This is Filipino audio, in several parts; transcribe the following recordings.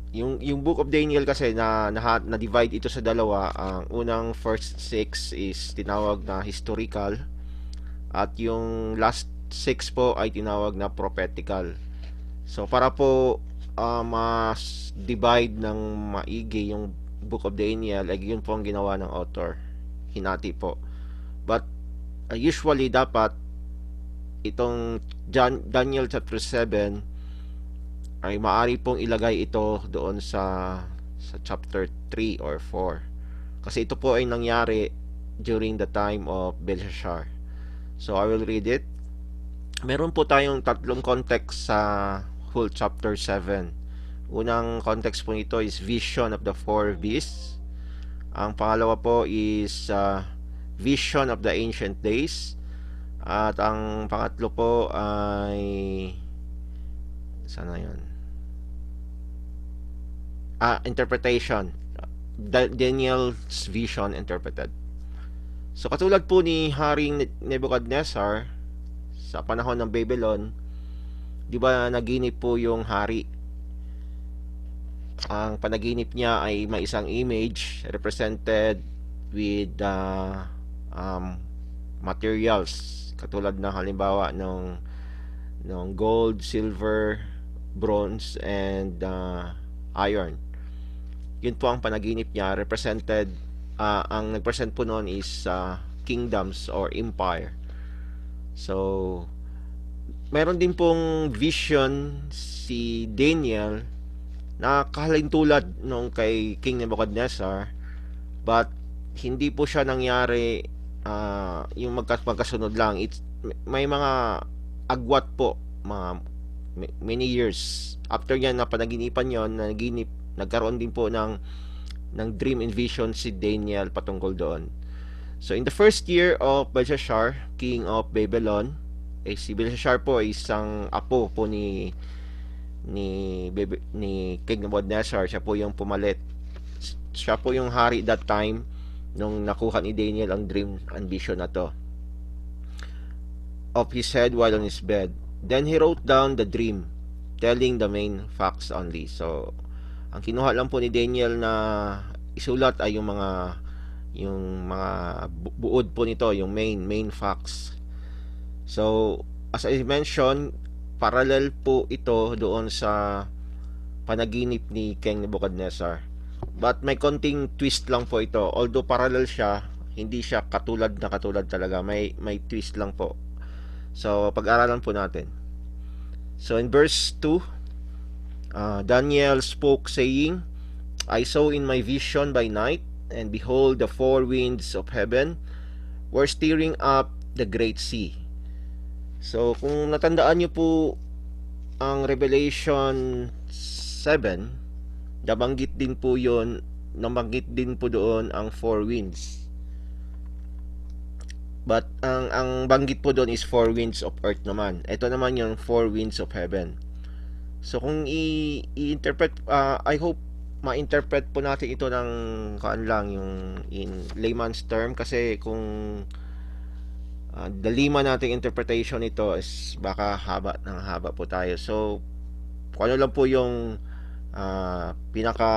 yung Book of Daniel kasi na divide ito sa dalawa. Ang unang first six is tinawag na historical at yung last six po ay tinawag na prophetical. So para po mas divide ng maigi yung Book of Daniel, ay yun po ang ginawa ng author. Hinati po. But usually dapat itong Daniel chapter 7 ay maaari pong ilagay ito doon sa chapter 3 or 4. Kasi ito po ay nangyari during the time of Belshazzar. So I will read it. Meron po tayong tatlong context sa whole chapter 7. Unang context po ito is vision of the four beasts. Ang pangalawa po is vision of the ancient days. At ang pangatlo po ay sana yun? Interpretation. Daniel's vision interpreted. So katulad po ni Haring Nebuchadnezzar sa panahon ng Babylon, 'di ba naginip po yung hari. Ang panaginip niya ay may isang image represented with materials katulad ng halimbawa ng gold, silver, bronze and iron. Yun po ang panaginip niya represented. Ang nagpresent po noon is kingdoms or empire. So meron din pong vision si Daniel na kahalintulad nung kay King Nebuchadnezzar, but hindi po siya nangyari yung magkasunod lang. May mga agwat po, mga many years after yan na panaginipan yon, nagkaroon din po ng dream and vision si Daniel patungkol doon. So in the first year of Belshazzar, king of Babylon, si Belshazzar po ay isang apo po ni King Nebuchadnezzar. Siya po yung pumalit. Siya po yung hari that time nung nakuha ni Daniel ang dream and vision na to of his head while on his bed. Then he wrote down the dream, telling the main facts only. So ang kinuha lang po ni Daniel na isulat ay yung mga buod po nito, yung main facts. So as I mentioned, parallel po ito doon sa panaginip ni King Nebuchadnezzar. But may konting twist lang po ito. Although parallel siya, hindi siya katulad talaga. May twist lang po. So pag-aralan po natin. So in verse 2, Daniel spoke saying, I saw in my vision by night, and behold, the four winds of heaven were stirring up the great sea. So kung natandaan nyo po ang Revelation 7, nabanggit din po doon ang four winds. But ang banggit po doon is four winds of earth naman. Ito naman yung four winds of heaven. So kung i-interpret, I hope ma-interpret po natin ito ng lang yung in layman's term, kasi kung dalima nating interpretation nito is baka haba po tayo. So kung ano lang po yung pinaka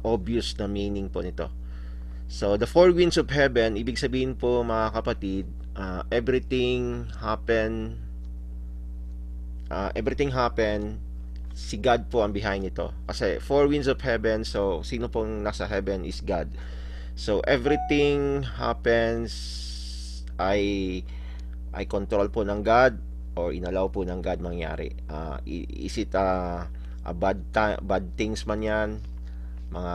obvious na meaning po nito. So the four winds of heaven, ibig sabihin po mga kapatid, everything happen, si God po ang behind nito. Kasi four winds of heaven, so sino pong nasa heaven is God. So everything happens ay control po ng God or inalaw po ng God mangyari. Is it a bad things man yan, mga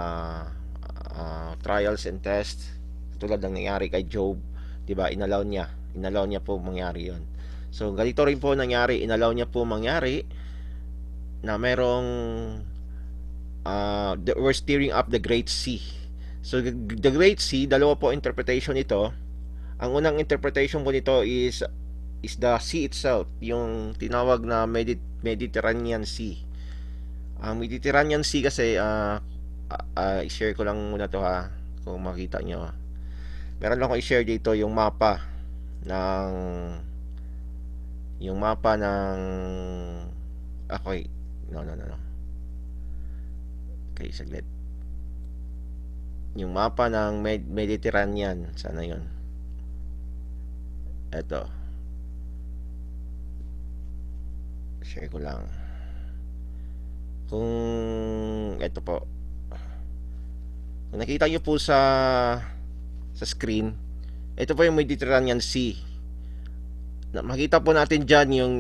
trials and tests, tulad ng nangyari kay Job, 'di ba? Inalaw niya po mangyari 'yon. So ganito rin po nangyari, inalaw niya po mangyari na merong we're steering up the Great Sea. So the Great Sea, dalawa po interpretation nito. Ang unang interpretation po nito is the sea itself, yung tinawag na Mediterranean Sea. Ang Mediterranean Sea kasi i-share ko lang muna to ha, kung makita nyo. Meron lang akong i-share dito yung mapa ng okay, no. Okay, saglit. Yung mapa ng Mediterranean, sana yun. Eto. Share ko lang. Kung eto po. Kung nakita nyo po sa screen, ito po yung Mediterranean Sea. Makita po natin dyan yung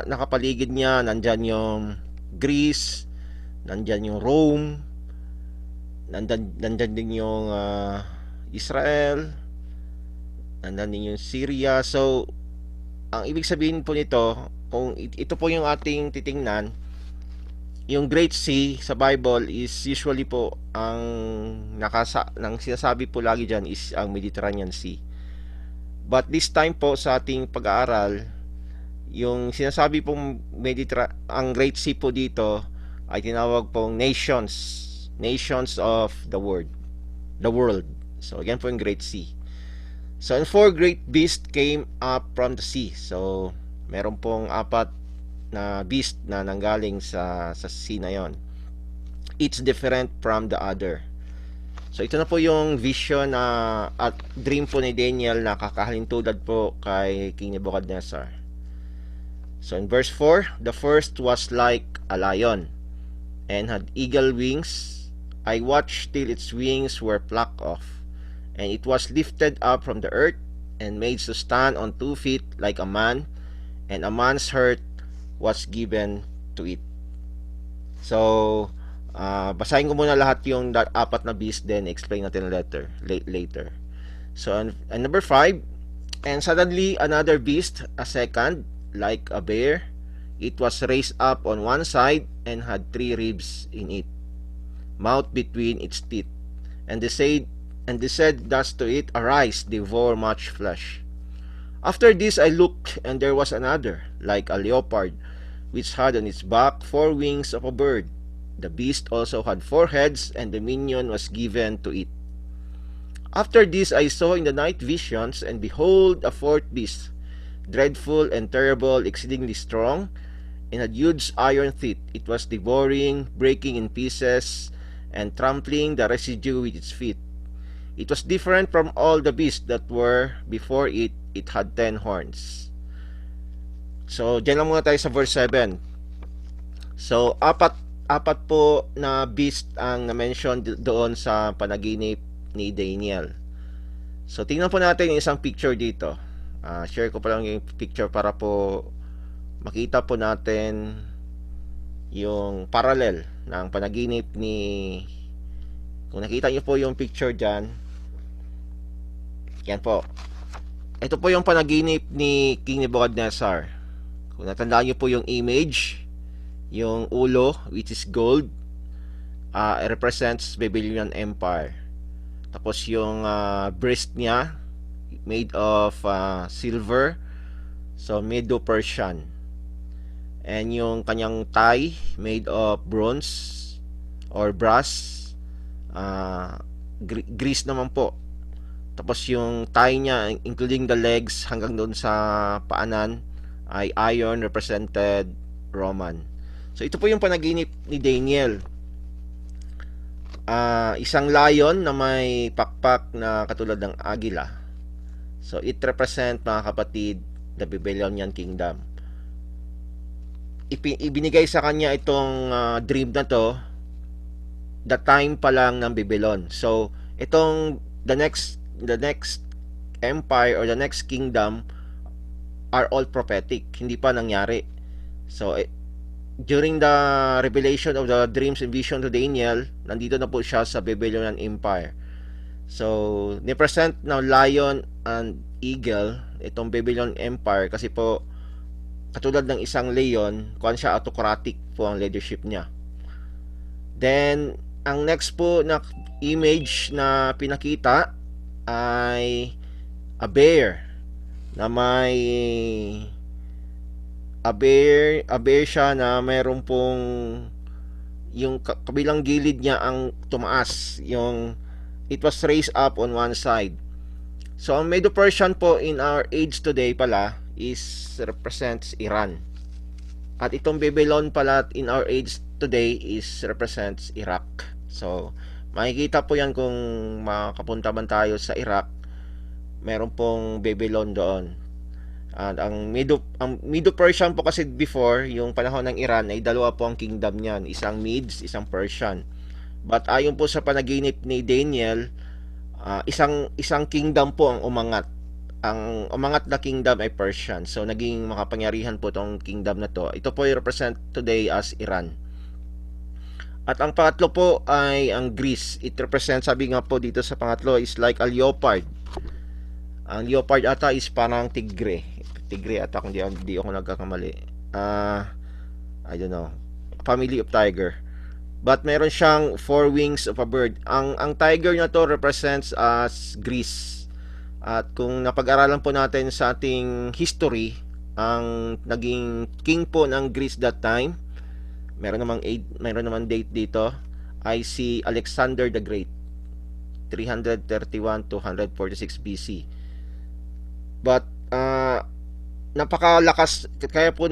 nakapaligid niya. Nandyan yung Greece, nandyan yung Rome, nandyan din yung Israel, nandyan din yung Syria. So ang ibig sabihin po nito, kung ito po yung ating titingnan, yung Great Sea sa Bible is usually po ang nang sinasabi po lagi dyan is ang Mediterranean Sea. But this time po sa ating pag-aaral, yung sinasabi pong ang Great Sea po dito ay tinawag pong nations of the world. So again po yung Great Sea. So and 4 great beasts came up from the sea. So meron pong 4 na beast na nanggaling sa sea na yon. It's different from the other. So ito na po yung vision at dream po ni Daniel na kakahalintulad po kay King Nebuchadnezzar. So in verse 4, the first was like a lion and had eagle wings. I watched till its wings were plucked off, and it was lifted up from the earth and made to stand on 2 feet like a man, and a man's heart was given to it. So basahin ko muna lahat yung 4 na beast, then explain natin later. So and number 5, and suddenly another beast, a second, like a bear. It was raised up on one side and had 3 ribs in it, mouth between its teeth. And they said thus to it, Arise, devour much flesh. After this I looked, and there was another, like a leopard, which had on its back 4 wings of a bird. The beast also had 4 heads, and dominion was given to it. After this I saw in the night visions, and behold, a 4th beast, dreadful and terrible, exceedingly strong, and had huge iron teeth. It was devouring, breaking in pieces, and trampling the residue with its feet. It was different from all the beasts that were before it. It had 10 horns. So, dyan lang muna tayo sa verse 7. So, apat po na beast ang na-mention doon sa panaginip ni Daniel. So, tingnan po natin yung isang picture dito. Share ko pa lang yung picture para po makita po natin yung parallel ng panaginip ni... Kung nakita nyo po yung picture dyan, yan po. Ito po yung panaginip ni King Nebuchadnezzar. Kung natandaan nyo po yung image, yung ulo, which is gold, represents Babylonian Empire. Tapos yung breast niya, made of silver, so Medo-Persian. And yung kanyang thigh, made of bronze or brass, grease naman po. Tapos yung thigh niya, including the legs hanggang doon sa paanan, ay iron, represented Roman. So ito po yung panaginip ni Daniel. Isang lion na may pakpak na katulad ng agila. So it represent, mga kapatid, the Babylonian kingdom. Ibinigay sa kanya itong dream na to the time pa lang ng Babylon. So itong the next empire or the next kingdom are all prophetic, hindi pa nangyari. So during the revelation of the dreams and vision to Daniel, nandito na po siya sa Babylonian Empire. So ni-present na lion and eagle itong Babylonian Empire kasi po katulad ng isang leon, kuwan siya, autocratic po ang leadership niya. Then ang next po na image na pinakita ay a bear na may a bear siya na mayroon pong yung kabilang gilid niya ang tumaas, yung it was raised up on one side. So ang Medo-Persian po in our age today pala is represents Iran. At itong Babylon pala in our age today is represents Iraq. So, makikita po yan kung makapunta man tayo sa Iraq, meron pong Babylon doon. At ang Medo-Persian po kasi before, yung panahon ng Iran, ay dalawa po ang kingdom niyan. Isang Medes, isang Persian. But ayon po sa panaginip ni Daniel, isang kingdom po ang umangat. Ang umangat na kingdom ay Persian. So, naging makapangyarihan po itong kingdom na to. Ito po ay represent today as Iran. At ang pangatlo po ay ang Greece. It represents, sabi nga po dito sa pangatlo, is like a leopard. Ang leopard ata is parang tigre. Tigre ata kung di ako nagkakamali. I don't know. Family of tiger. But meron siyang four wings of a bird. Ang tiger na to represents as Greece. At kung napag-aralan po natin sa ating history, ang naging king po ng Greece that time, meron namang date dito, ay si Alexander the Great, 331 to 146 BC. But napakalakas, kaya po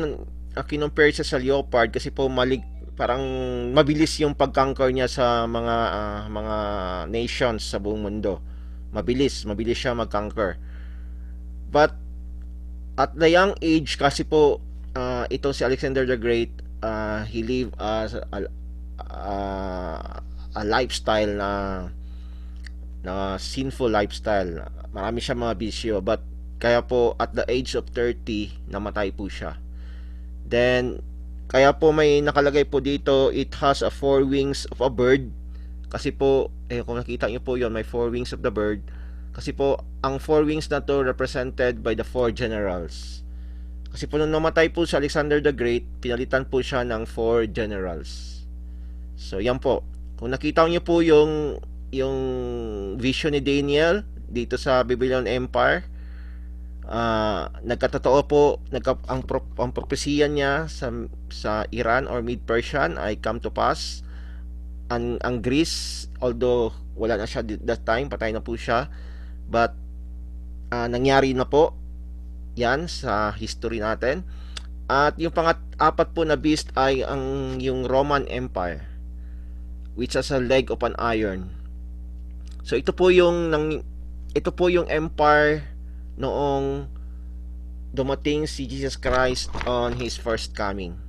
kinumpare siya sa leopard kasi po parang mabilis yung pag-conquer niya sa mga nations sa buong mundo. Mabilis siya mag-conquer. But at the young age kasi po, ito si Alexander the Great, he lived as a lifestyle na sinful lifestyle. Marami siya mga bisyo, but kaya po at the age of 30 namatay po siya. Then kaya po may nakalagay po dito, it has a four wings of a bird. Kasi po kung nakita niyo po yon, may four wings of the bird. Kasi po ang four wings na to represented by the four generals. Kasi po nung namatay po si Alexander the Great, pinalitan po siya ng four generals. So yan po, kung nakita niyo po yung vision ni Daniel dito sa Babylon Empire, nagkatotoo po, ang propesya niya sa Iran or Mid-Persian ay come to pass. Ang Greece, although wala na siya that time, patay na po siya, but nangyari na po yan sa history natin. At yung apat po na beast ay yung Roman Empire, which has a leg of an iron. So ito po yung empire noong dumating si Jesus Christ on His first coming.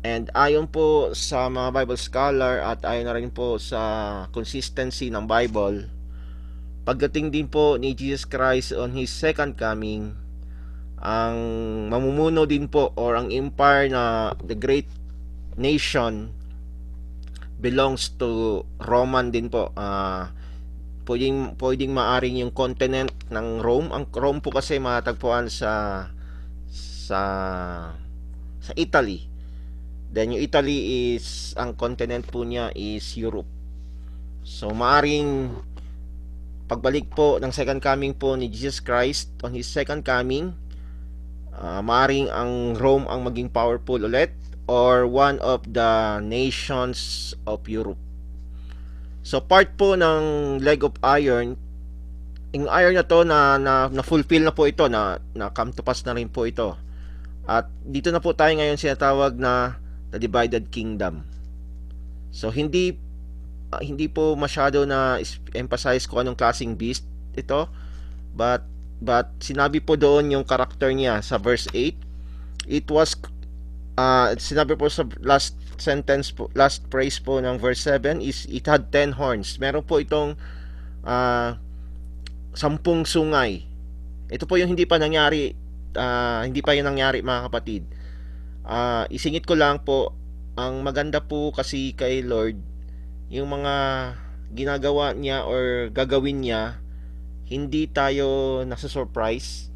And ayon po sa mga Bible scholar at ayon na rin po sa consistency ng Bible, pagdating din po ni Jesus Christ on His second coming, ang mamumuno din po or ang empire na the great nation belongs to Roman din po. Pwedeng maaring yung continent ng Rome. Ang Rome po kasi matatagpuan sa Italy. Then yung Italy is, ang continent po niya is Europe. So maaring pagbalik po ng second coming po ni Jesus Christ on His second coming, maaring ang Rome ang maging powerful ulit or one of the nations of Europe. So part po ng leg of iron, yung iron na to na fulfill na po ito, na come to pass na rin po ito. At dito na po tayo ngayon sinatawag na the divided kingdom. So hindi po masyado na emphasize kung anong klaseng beast ito, but sinabi po doon yung character niya sa verse 8. It was sinabi po sa last sentence po, last phrase po ng verse 7 is it had 10 horns. Meron po itong 10 sungay. Ito po yung hindi pa nangyari mga kapatid. Isingit ko lang po, ang maganda po kasi kay Lord, yung mga ginagawa niya or gagawin niya, hindi tayo nasa-surprise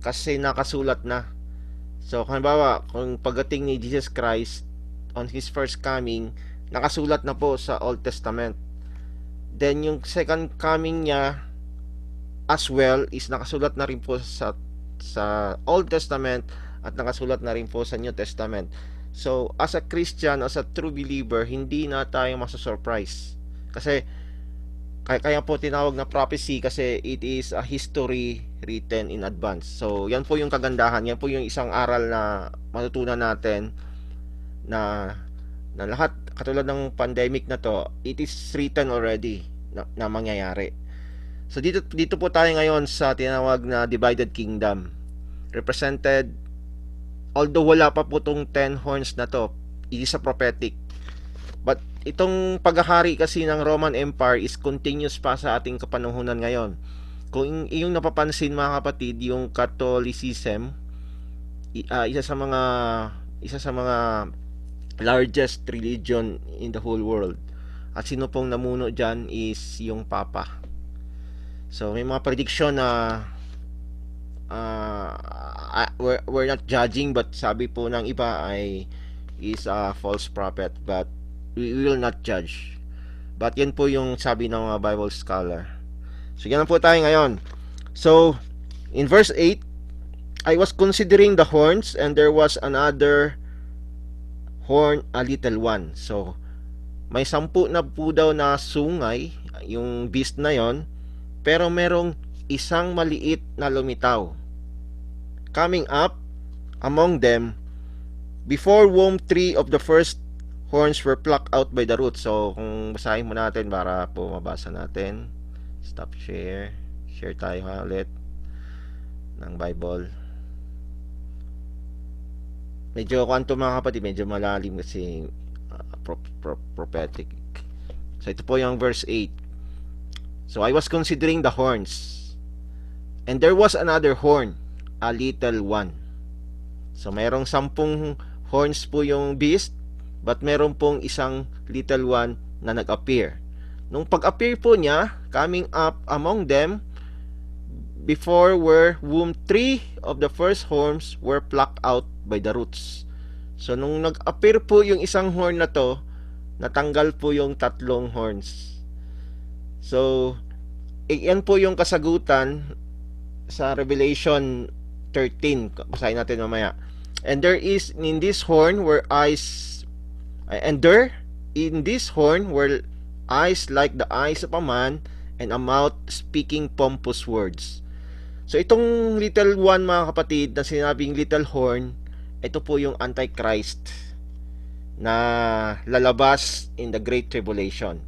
kasi nakasulat na. So, halimbawa, kung pagdating ni Jesus Christ on His first coming, nakasulat na po sa Old Testament. Then, yung second coming niya as well is nakasulat na rin po sa Old Testament at nakasulat na rin po sa New Testament. So, as a Christian, as a true believer, hindi na tayo masa-surprise. Kasi, kaya po tinawag na prophecy kasi it is a history written in advance. So, yan po yung kagandahan. Yan po yung isang aral na matutunan natin na Na lahat katulad ng pandemic na to, it is written already na mangyayari. So dito po tayo ngayon sa tinawag na divided kingdom. Represented, although wala pa po tong 10 horns na to, it is a prophetic. But itong paghahari kasi ng Roman Empire is continuous pa sa ating kapanahunan ngayon. Kung iyong napapansin mga kapatid, yung Catholicism, isa sa mga largest religion in the whole world. At sino pong namuno dyan is yung Papa. So may mga prediction na we're not judging, but sabi po ng iba ay is a false prophet, but we will not judge. But yan po yung sabi ng mga Bible scholar. So yan po tayo ngayon. So in verse 8, I was considering the horns, and there was another horn, a little one. So may 10 na po daw na sungay yung beast na yon, pero merong isang maliit na lumitaw coming up among them, before whom 3 of the first horns were plucked out by the roots. So kung basahin mo natin para po mabasa natin, stop share tayo ulit ng Bible. Medyo kanto mga kapatid, medyo malalim kasi prophetic. So ito po yung verse 8. So I was considering the horns, and there was another horn, a little one. So mayroong 10 horns po yung beast, but meron pong isang little one na nag-appear. Nung pag-appear po niya, coming up among them, before whom 3 of the first horns were plucked out by the roots. So nung nag-appear po yung isang horn na to, natanggal po yung 3 horns. So yan po yung kasagutan sa Revelation 13. Basahin natin mamaya. And there is in this horn were eyes, and there in this horn were eyes like the eyes of a man, and a mouth speaking pompous words. So itong little one mga kapatid na sinabing little horn, ito po yung Antichrist na lalabas in the Great Tribulation.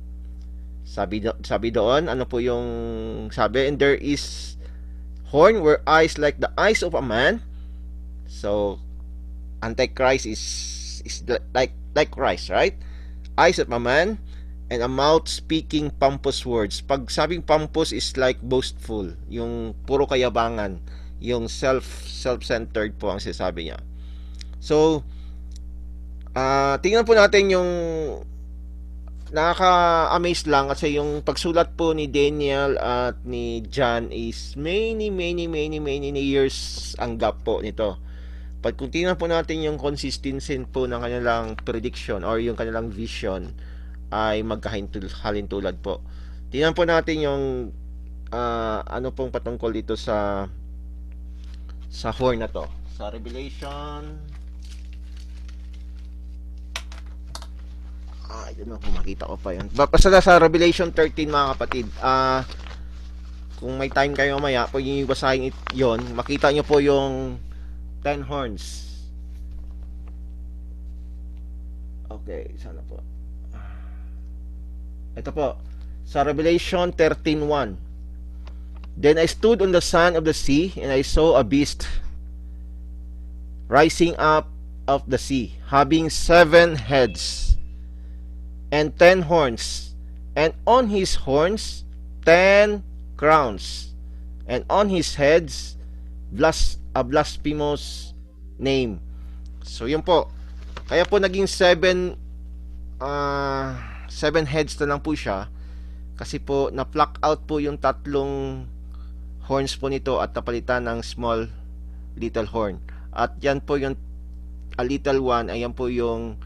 Sabi doon, ano po yung sabi? And there is horn were eyes like the eyes of a man. So Antichrist is like Christ, right? Eyes of a man, and a mouth speaking pompous words. Pag sabing pompous is like boastful, yung puro kayabangan, yung self-centered po ang sinasabi niya. So tingnan po natin yung nakaka-amaze lang kasi yung pagsulat po ni Daniel at ni John is many years ang gap po nito. But kung tingnan po natin yung consistency po ng kanilang prediction or yung kanilang vision, ay magkahalintulad po. Tingnan po natin yung ano pong patungkol dito sa horn na to. Sa Revelation, I don't know kung makita ko pa yun. Basta sa Revelation 13 mga kapatid, kung may time kayo mamaya, pag yung basahin yun, makita nyo po yung 10 horns. Okay, sana po. Ito po, sa Revelation 13:1. Then I stood on the sand of the sea, and I saw a beast rising up of the sea, having 7 heads and 10 horns, and on his horns 10 crowns, and on his heads a blasphemous name. So yun po. Kaya po naging 7 heads na lang po siya, kasi po na-pluck out po yung 3 horns po nito at napalitan ng small little horn. At yan po yung a little one, ayan po yung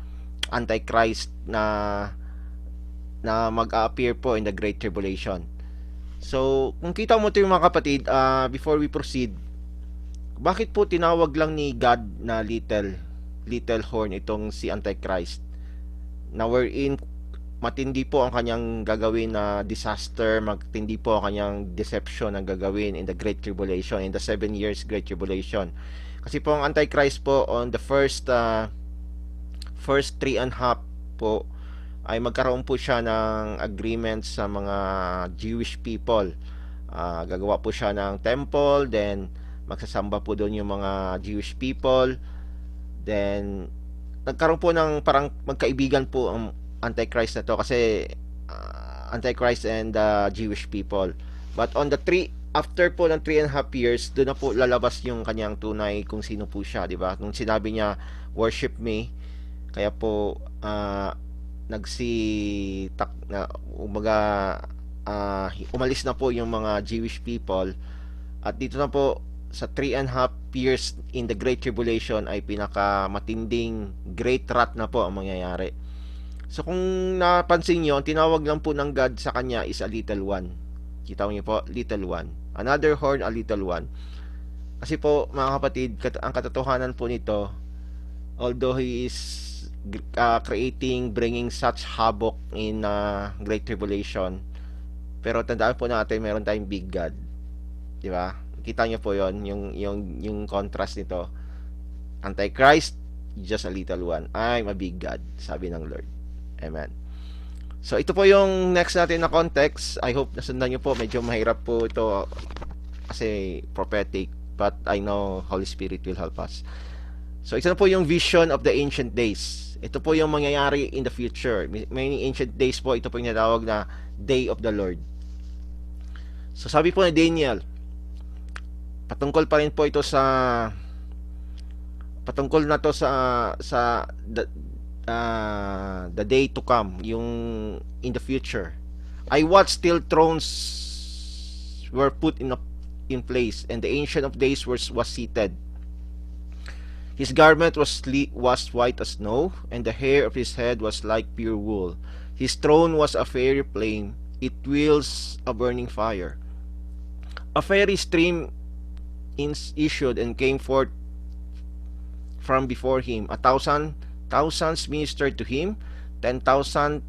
Antichrist na mag-appear po in the Great Tribulation. So kung kita mo ito yung mga kapatid, before we proceed, bakit po tinawag lang ni God na little horn itong si Antichrist, na wherein matindi po ang kanyang gagawin na disaster, matindi po ang kanyang deception ang gagawin in the Great Tribulation, in the 7 years Great Tribulation. Kasi po ang Antichrist po on the first 3.5 po ay magkaroon po siya ng agreement sa mga Jewish people. Gagawa po siya ng temple, then magsasamba po doon yung mga Jewish people. Then nagkaroon po ng parang magkaibigan po ang Antichrist na to, kasi Antichrist and the Jewish people. But on the after po ng 3.5 years, doon na po lalabas yung kanyang tunay kung sino po siya, di ba? Nung sinabi niya, worship me, kaya po umaga, umalis na po yung mga Jewish people, at dito na po sa 3.5 years in the Great Tribulation ay pinakamatinding great wrath na po ang mangyayari. So kung napansin nyo, tinawag lang po ng God sa kanya is a little one. Kita niyo po, little one. Another horn, a little one. Kasi po mga kapatid, ang katotohanan po nito, although he is bringing such havoc in Great Tribulation, pero tandaan po natin, meron tayong big God. Di ba? Kita niyo po yon, yung contrast nito. Antichrist, just a little one. I'm a big God, sabi ng Lord. Amen. So ito po yung next natin na context. I hope nasundan nyo po. Medyo mahirap po ito kasi prophetic, but I know Holy Spirit will help us. So ito na po yung vision of the ancient days. Ito po yung mangyayari in the future. May ancient days po, ito po yung natawag na Day of the Lord. So sabi po ni Daniel, patungkol pa rin po ito sa patungkol na to sa the day to come, yung in the future. I watched till thrones were put in place, and the ancient of days was seated. His garment was white as snow, and the hair of his head was like pure wool. His throne was a fiery flame, it wields a burning fire. A fiery stream issued and came forth from before him. 1,000 thousands ministered to him. 10,000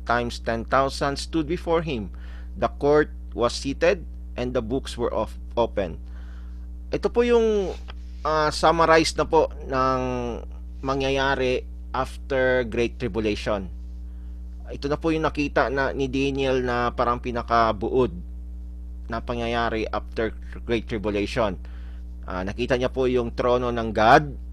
times 10,000 stood before him. The court was seated, and the books were open. Ito po yung summarize na po ng mangyayari after Great Tribulation. Ito na po yung nakita na ni Daniel na parang pinakabuod na pangyayari after Great Tribulation. Nakita niya po yung trono ng God.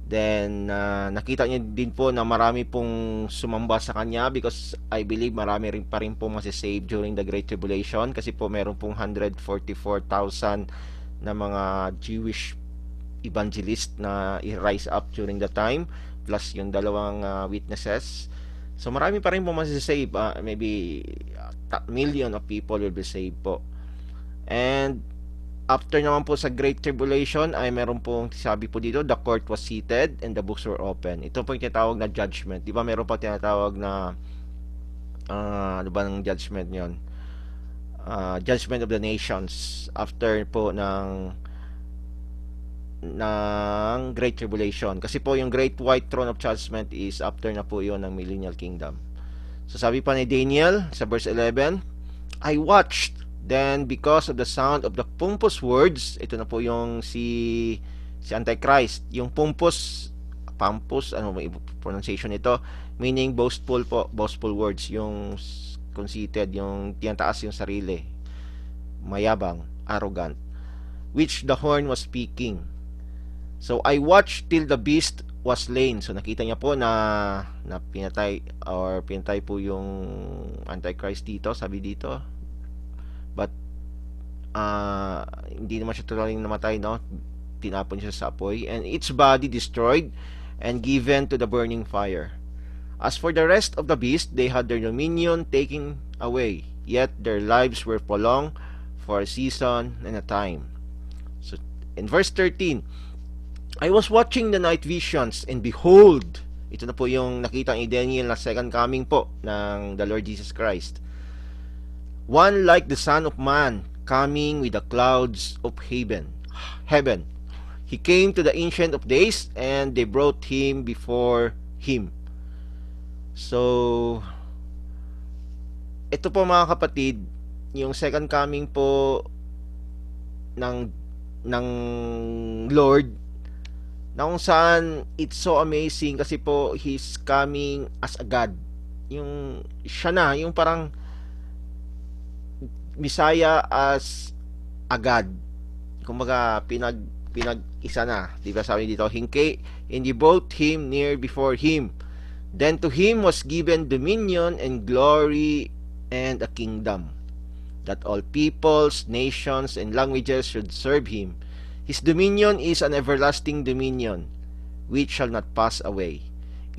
Then nakita niya din po na marami pong sumamba sa kanya, because I believe marami rin pa rin po masisave during the Great Tribulation, kasi po meron pong 144,000 na mga Jewish evangelist na i-rise up during the time, plus yung dalawang witnesses. So marami pa rin po masisave. Maybe million of people will be saved po. And after naman po sa Great Tribulation ay meron pong sabi po dito, the court was seated and the books were open. Ito po yung tinatawag na judgment. Di ba meron pa tinatawag na ano ba ng judgment yon? Judgment of the nations after po ng Great Tribulation. Kasi po yung Great White Throne of Judgment is after na po yon ng Millennial Kingdom. So sabi pa ni Daniel sa verse 11, I watched, then because of the sound of the pompous words, ito na po yung si Antichrist. Yung pompous, ano may pronunciation nito, meaning boastful po, boastful words, yung conceited, yung tinataas yung sarili, mayabang, arrogant, which the horn was speaking. So I watched till the beast was slain. So nakita niya po na pinatay po yung Antichrist dito, sabi dito. But hindi naman siya totally namatay, no? Tinapon siya sa apoy, and its body destroyed and given to the burning fire. As for the rest of the beast, they had their dominion taken away, yet their lives were prolonged for a season and a time. So in verse 13, I was watching the night visions, and behold, ito na po yung nakita ni Daniel na second coming po ng the Lord Jesus Christ. One like the Son of Man, coming with the clouds of heaven. He came to the Ancient of Days, and they brought him before him. So, ito po mga kapatid, yung second coming po ng Lord, na kung saan it's so amazing, kasi po He's coming as a God. yung siya na, yung parang Messiah as agad. Kumbaga pinag-isa na, 'di ba? Sabi dito, and he brought him near before him. Then to him was given dominion and glory and a kingdom, that all peoples, nations, and languages should serve him. His dominion is an everlasting dominion, which shall not pass away.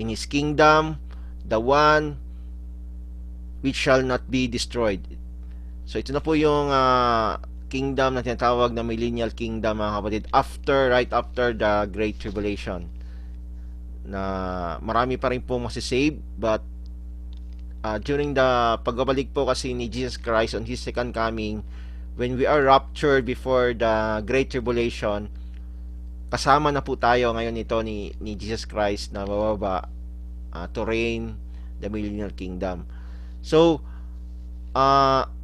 In his kingdom, the one which shall not be destroyed. So ito na po yung kingdom na tinatawag na millennial kingdom, mga kapatid, right after the Great Tribulation. Na marami pa rin po masisave, but during the pagbabalik po kasi ni Jesus Christ on His second coming, when we are raptured before the Great Tribulation, kasama na po tayo ngayon ito ni Jesus Christ na bababa to reign the millennial kingdom. So,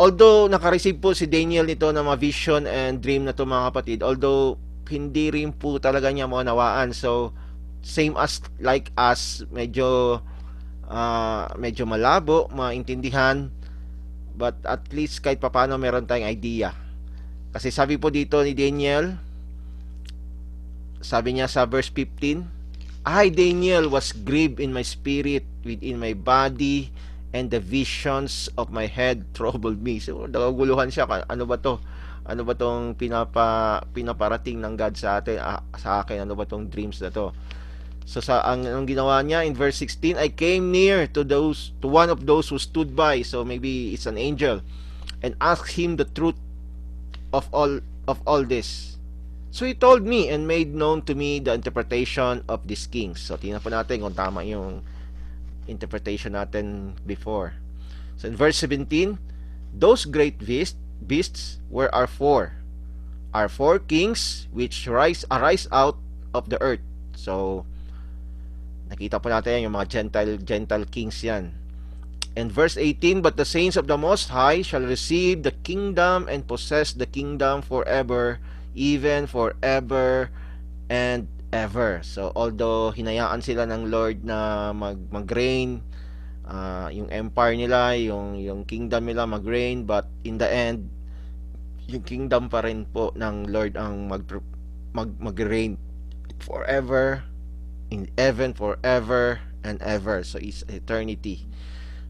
although nakareceive po si Daniel nito ng mga vision and dream na to, mga kapatid, although hindi rin po talaga niya maunawaan, so same as like us, medyo malabo maintindihan, but at least kahit papano meron tayong idea. Kasi sabi po dito ni Daniel, sabi niya sa verse 15, I, Daniel, was grieved in my spirit within my body, and the visions of my head troubled me. So, naguguluhan siya. Ano ba to? Ano ba tong pinaparating ng God sa akin? Ano ba tong dreams na to? So, ang ginawa niya in verse 16, I came near to one of those who stood by. So, maybe it's an angel, and asked him the truth of all this. So he told me and made known to me the interpretation of these kings. So tingnan po natin kung tama yung interpretation natin before. So in verse 17, those great beasts were our four kings which arise out of the earth. So nakita po natin yung mga Gentile kings yan. And verse 18, but the saints of the Most High shall receive the kingdom and possess the kingdom forever, even forever and ever. So although hinayaan sila ng Lord na mag-reign, yung empire nila, yung kingdom nila mag-reign, but in the end, yung kingdom pa rin po ng Lord ang mag-reign forever, in heaven forever and ever. So it's eternity.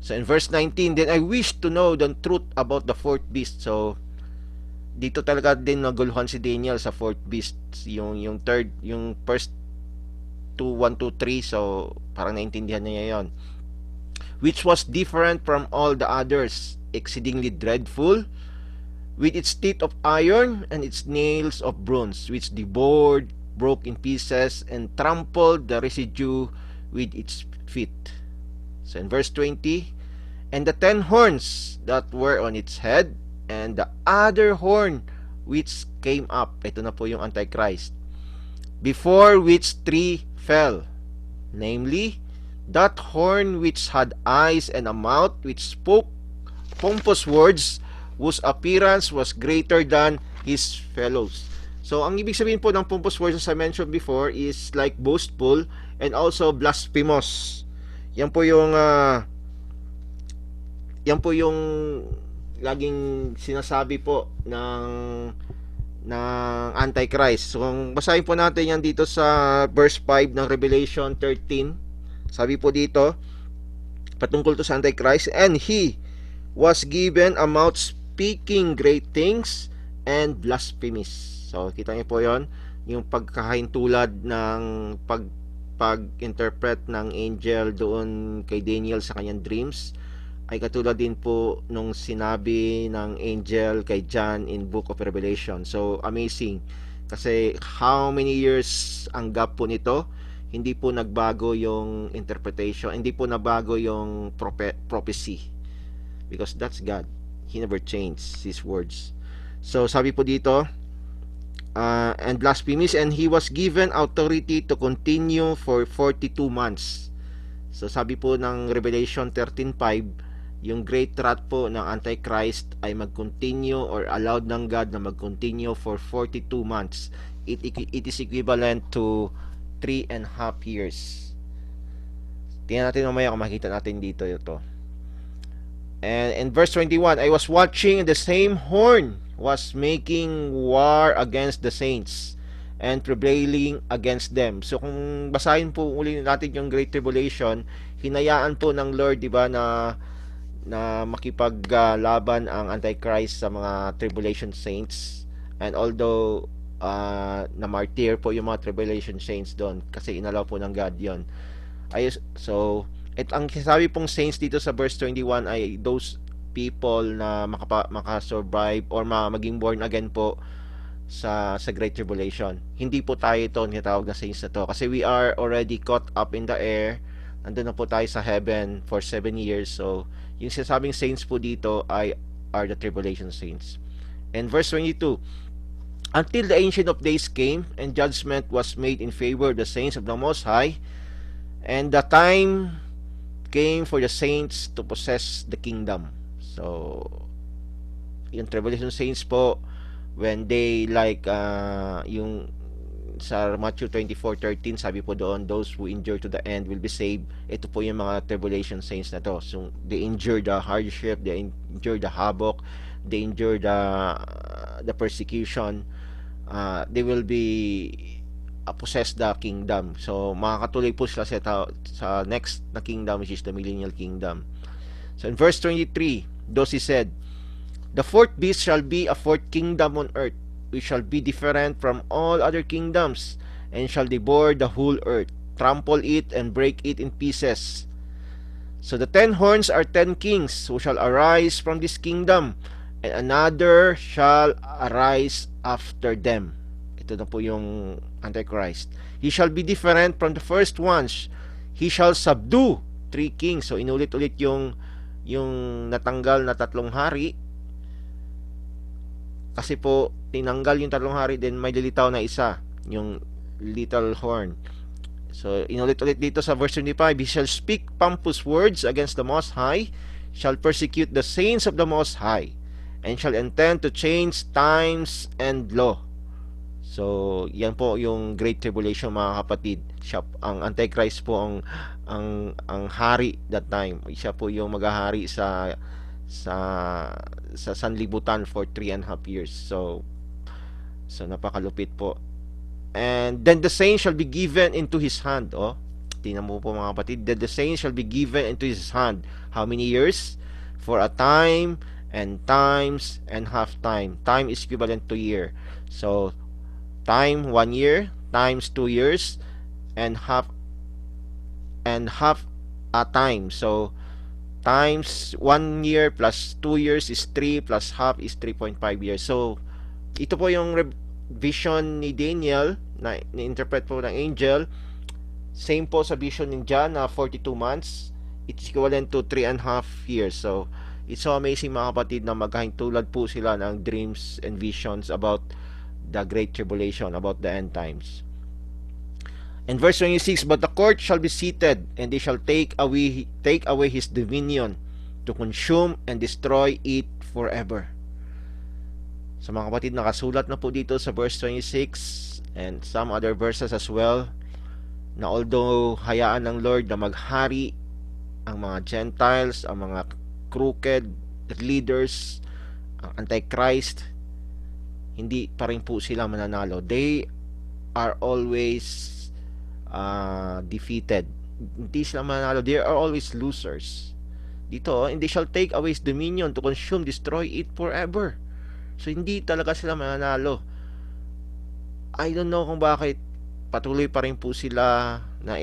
So in verse 19, then I wish to know the truth about the fourth beast. So dito talaga din naguluhan si Daniel sa fourth beast, yung third, yung first 1, 2, 3. So parang naintindihan niya yon, which was different from all the others, exceedingly dreadful, with its teeth of iron and its nails of bronze, which devoured, broke in pieces, and trampled the residue with its feet. So in verse 20, and the 10 horns that were on its head, and the other horn which came up, ito na po yung Antichrist, before which 3 fell, namely, that horn which had eyes and a mouth which spoke pompous words, whose appearance was greater than his fellows. So, ang ibig sabihin po ng pompous words as I mentioned before is like boastful and also blasphemous. Yan po yung laging sinasabi po ng Antichrist. So, basahin po natin yan dito sa verse 5 ng Revelation 13. Sabi po dito, patungkol to sa Antichrist, and he was given a mouth speaking great things and blasphemies. So, kita niyo po yon, yung pagkahintulad ng pag-interpret ng angel doon kay Daniel sa kanyang dreams ay katulad din po nung sinabi ng angel kay John in Book of Revelation. So amazing, kasi how many years ang gap po nito, hindi po nagbago yung interpretation, hindi po nabago yung prophecy, because that's God. He never changed His words. So sabi po dito, and blasphemies, and he was given authority to continue for 42 months. So sabi po ng Revelation 13:5, yung great wrath po ng Antichrist ay mag-continue or allowed ng God na mag-continue for 42 months. It is equivalent to 3.5 years. Tingnan natin mamaya kung makikita natin dito ito. And in verse 21, I was watching, and the same horn was making war against the saints and prevailing against them. So kung basahin po uli natin yung Great Tribulation, hinayaan po ng Lord, di ba, na makipaglaban ang Antichrist sa mga tribulation saints. And although na martyr po yung mga tribulation saints doon kasi inalaw po ng God yon. So ang sabi pong saints dito sa verse 21 ay those people na makasurvive or maging born again po sa Great Tribulation. Hindi po tayo ito tinatawag na saints na to kasi we are already caught up in the air. Nandun na po tayo sa heaven for 7 years. So yung sinasabing saints po dito are the tribulation saints. And verse 22, until the ancient of days came and judgment was made in favor of the saints of the Most High, and the time came for the saints to possess the kingdom. So yung tribulation saints po, when they yung sa Matthew 24:13, sabi po doon, those who endure to the end will be saved. Ito po yung mga tribulation saints na to. So they endure the hardship, they endure the havoc, they endure the persecution. They will be possess the kingdom. So makakatuloy po sila sa next na kingdom, which is the millennial kingdom. So in verse 23, thus he said, the fourth beast shall be a fourth kingdom on earth, which shall be different from all other kingdoms, and shall devour the whole earth, trample it, and break it in pieces. So the 10 horns are 10 kings who shall arise from this kingdom, and another shall arise after them. Ito na po yung Antichrist. He shall be different from the first ones. He shall subdue 3 kings. So inulit-ulit yung natanggal na 3 hari. Kasi po tinanggal yung 3 hari, then may lilitaw na isa, yung little horn. So inulit-ulit dito sa verse 25, he shall speak pompous words against the Most High, shall persecute the saints of the Most High, and shall intend to change times and law. So yan po yung Great Tribulation, mga kapatid. Ang Antichrist po ang hari that time. Siya po yung maghahari sa sanlibutan for 3.5 years. So napakalupit po. And then the saints shall be given into his hand. Tingnan mo po, mga kapatid. Then the saints shall be given into his hand. How many years? For a time, and times, and half time. Time is equivalent to year. So time 1 year, times 2 years, and half a time. So times 1 year plus 2 years is 3, plus half is 3.5 years. So ito po yung vision ni Daniel na ni-interpret po ng angel. Same po sa vision ni John na 42 months. It's equivalent to 3.5 years. So it's so amazing, mga kapatid, na magkahintulad po sila ng dreams and visions about the Great Tribulation, about the end times. In verse 26, but the court shall be seated, and they shall take away his dominion, to consume and destroy it forever. So mga kapatid, nakasulat na po dito sa verse 26 and some other verses as well, na although hayaan ng Lord na maghari ang mga Gentiles, ang mga crooked leaders, ang Antichrist, hindi pa rin po sila mananalo. They are always defeated. Hindi sila mananalo. They are always losers. Dito, and they shall take away his dominion, to consume, destroy it forever. So hindi talaga sila mananalo. I don't know kung bakit patuloy pa rin po sila na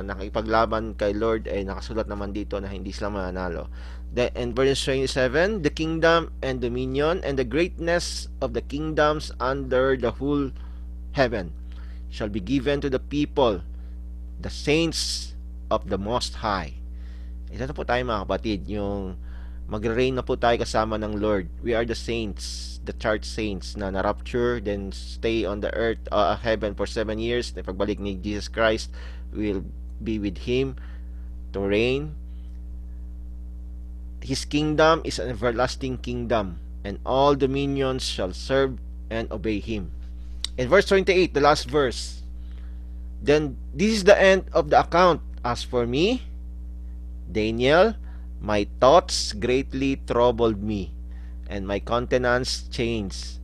nakipaglaban kay Lord. Nakasulat naman dito na hindi sila mananalo. In verse 27, the kingdom and dominion and the greatness of the kingdoms under the whole heaven shall be given to the people, the saints of the Most High. Ito na po tayo, mga kapatid, yung magre-reign na po tayo kasama ng Lord. We are the saints, the church saints na na-rapture, then stay on the earth, heaven for 7 years. Then pagbalik ni Jesus Christ, we'll be with Him to reign. His kingdom is an everlasting kingdom, and all dominions shall serve and obey Him. In verse 28, the last verse, then this is the end of the account. as for me, Daniel, my thoughts greatly troubled me, and my countenance changed.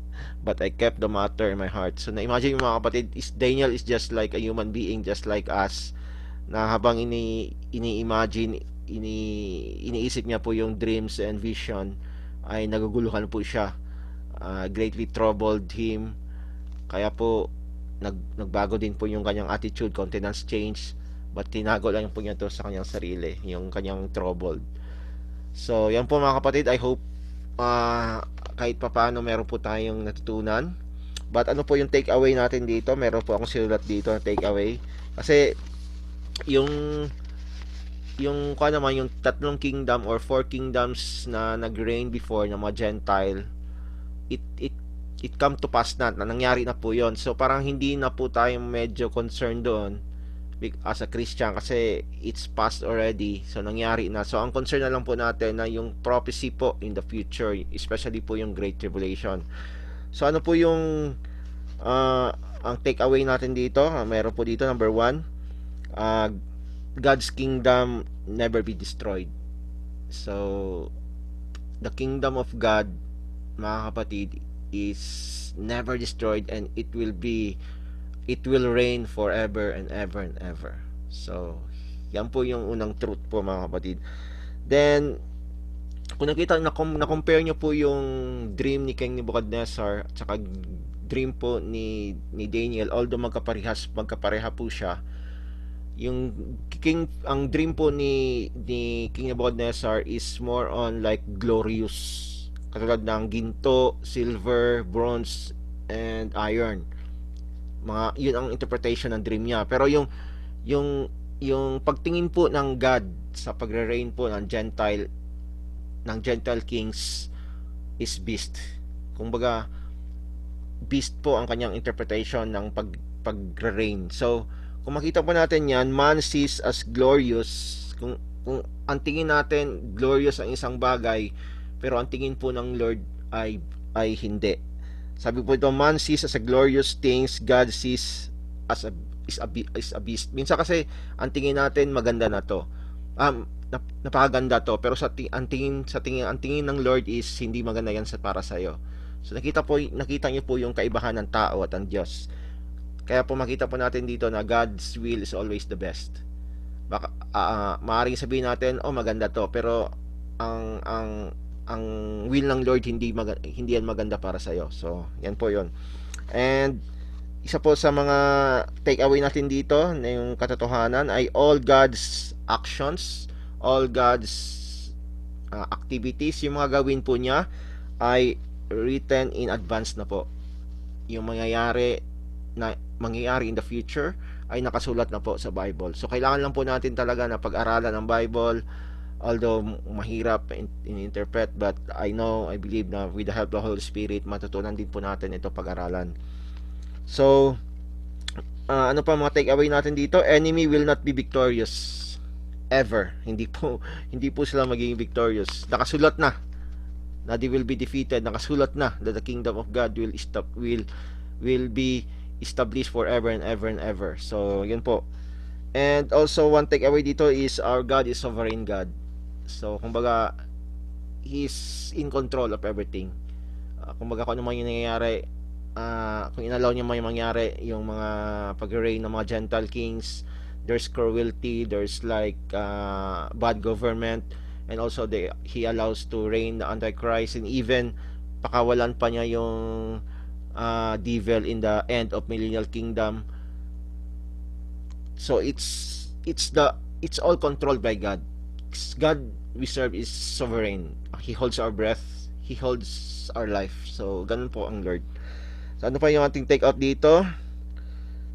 But I kept the matter in my heart. So na-imagine mo mga kapatid, Daniel is just like a human being, just like us, na habang ini-imagine, iniisip niya po yung dreams and vision, ay naguguluhan po siya. Greatly troubled him. Kaya po, nagbago din po yung kanyang attitude, countenance change, but tinago lang po niya to sa kanyang sarili, yung kanyang troubled. So, yan po mga kapatid, I hope kahit papaano meron po tayong natutunan. But ano po yung take away natin dito? Meron po akong sinulat dito na take away. Kasi yung naman yung tatlong kingdom or four kingdoms na nag-reign before ng mga Gentile, it come to pass na nangyari na po yon. So parang hindi na po tayo medyo concerned doon as a Christian kasi it's past already. So nangyari na. So ang concern na lang po natin na yung prophecy po in the future, especially po yung Great Tribulation. So ano po yung ang take away natin dito? Meron po dito number 1, God's kingdom never be destroyed. So the kingdom of God, mga kapatid, is never destroyed, and it will reign forever and ever and ever. So yan po yung unang truth po mga kapatid. Then kung nakita na compare nyo po yung dream ni King Nebuchadnezzar at saka dream po ni Daniel, although magkapareha po siya, ang dream po ni King Nebuchadnezzar is more on like glorious, katulad ng ginto, silver, bronze, and iron. Yun ang interpretation ng dream niya. Pero yung pagtingin po ng God sa pagre-reign po ng Gentile kings is beast. Kumbaga, beast po ang kanyang interpretation ng pagre-reign. So, kung makita po natin yan, man sees as glorious. Kung ang tingin natin glorious ang isang bagay, pero ang tingin po ng Lord ay hindi. Sabi po ito, man sees as a glorious things, God sees as a beast. Minsan kasi ang tingin natin maganda na to. Napakaganda to, pero ang tingin ng Lord is hindi maganda yan para sa iyo. So nakita niyo po yung kaibahan ng tao at ang Diyos. Kaya po makita po natin dito na God's will is always the best. Baka maaaring sabihin natin, maganda to, pero ang will ng Lord hindi yan maganda para sa iyo. So, yan po 'yon. And isa po sa mga take away natin dito na yung katotohanan ay all God's actions, all God's activities, yung mga gawin po niya ay written in advance na po. Yung mangyayari in the future ay nakasulat na po sa Bible. So kailangan lang po natin talaga na pag-aralan ng Bible, although mahirap in-interpret, but I believe na with the help of the Holy Spirit, matutunan din po natin ito pag-aralan. So, ano pa mga take away natin dito? Enemy will not be victorious ever. Hindi po sila magiging victorious. Nakasulat na they will be defeated. Nakasulat na that the kingdom of God will be established forever and ever and ever. So, yun po. And also, one take away dito is our God is sovereign God. So, kumbaga, He's in control of everything. Kumbaga, kung ano man yung nangyayari, kung inalaw niya man yung mangyari, yung mga pag-reign ng mga Gentile kings, there's cruelty, there's like bad government, and also He allows to reign the Antichrist, and even pakawalan pa niya yung devil in the end of millennial kingdom. So it's all controlled by God. God we serve is sovereign. He holds our breath, He holds our life. So ganun po ang Lord. So ano pa yung ating take out dito?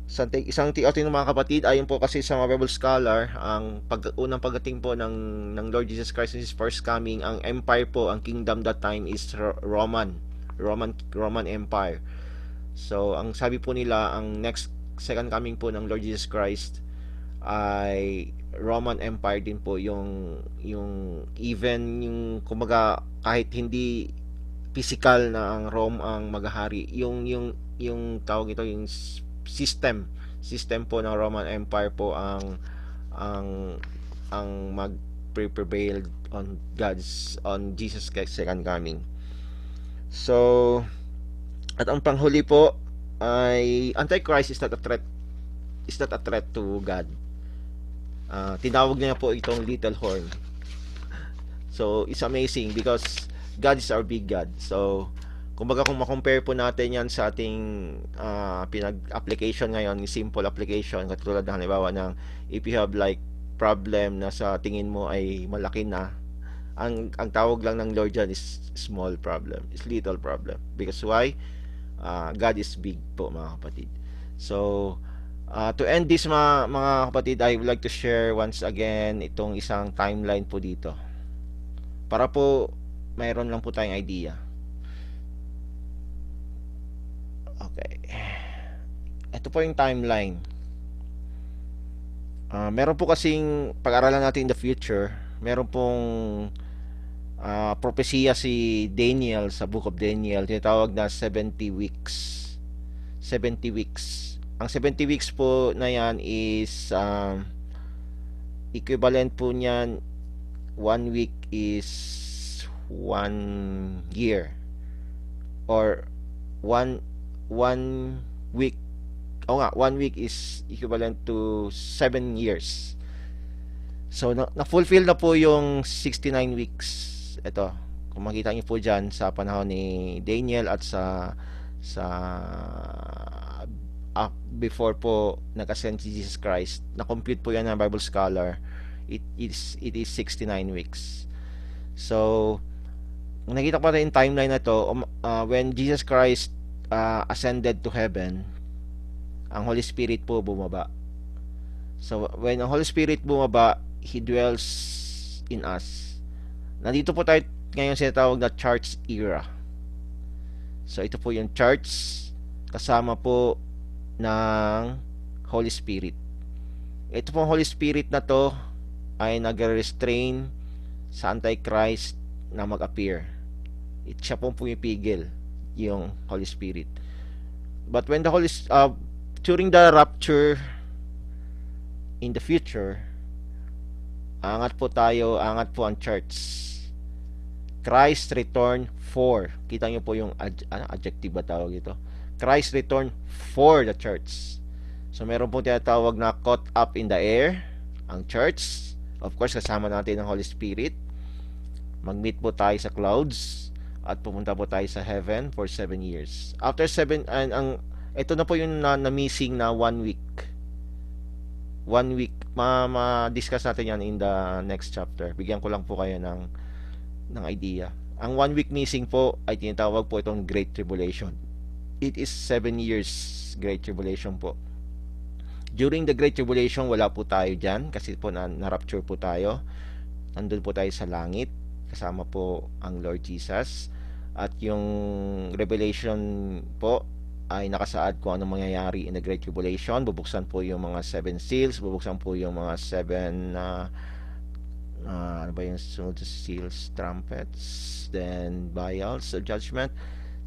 Isang take out ng mga kapatid, ayon po kasi sa mga Bible scholar, ang unang pagdating po ng Lord Jesus Christ in His first coming, ang empire po, ang kingdom that time is Roman Empire. So ang sabi po nila, ang second coming po ng Lord Jesus Christ ay Roman Empire din po, yung even yung kumbaga kahit hindi physical na ang Rome ang maghahari, yung tawag ito, yung system po ng Roman Empire po ang ang mag-prevail on Jesus Christ's second coming. So, at ang panghuli po ay Antichrist is not a threat to God. Tinawag niya po itong little horn. So, it's amazing because God is our big God. So, kumbaga kung ma-compare po natin yan sa ating pinag-application ngayon, simple application, katulad ng halimbawa ng if you have like problem na sa tingin mo ay malaki na, ang tawag lang ng Lord dyan is small problem, is little problem. Because why? God is big po, mga kapatid. So, to end this mga kapatid, I would like to share once again itong isang timeline po dito. Para po mayroon lang po tayong idea. Okay. Ito po yung timeline. Meron po kasing pag-aralan natin in the future, meron pong propesya si Daniel sa Book of Daniel, tinatawag na 70 weeks. 70 weeks. Ang 70 weeks po na yan is equivalent po niyan, 1 week is 1 year, or 1 week, 1 week is equivalent to 7 years. So na-fulfill na po yung 69 weeks. Ito, kung makita niyo po diyan sa panahon ni Daniel at sa before po nag-ascend si Jesus Christ, na-compute po yan ng Bible scholar. It is 69 weeks. So, kung nakita pa rin yung timeline na to, when Jesus Christ ascended to heaven, ang Holy Spirit po bumaba. So, when ang Holy Spirit bumaba, He dwells in us. Nandito po tayo ngayon sa tawag na church era. So, ito po yung church kasama po ng Holy Spirit. Ito pong Holy Spirit na to ay nag-restrain sa Antichrist na mag-appear. Siya pong pumipigil, yung Holy Spirit. But when the during the rapture in the future, angat po ang church. Christ return for. Kita niyo po yung adjective ba tawag ito? Christ return for the church. So meron pong tinatawag na caught up in the air, ang church. Of course, kasama natin ang Holy Spirit. Mag-meet po tayo sa clouds at pumunta po tayo sa heaven for 7 years. After 7, ito na po yung na-missing na 1 week. 1 week. Ma-discuss natin yan in the next chapter. Bigyan ko lang po kayo ng idea. Ang 1 week missing po ay tinatawag po itong Great Tribulation. It is 7 years Great Tribulation po. During the Great Tribulation, wala po tayo dyan kasi po na-rapture po tayo. Nandun po tayo sa langit. Kasama po ang Lord Jesus. At yung Revelation po ay nakasaad kung anong mangyayari in the Great Tribulation. Bubuksan po yung mga 7 seals. Bubuksan po yung mga 7 ano ba yung seals, trumpets, then vials of judgment.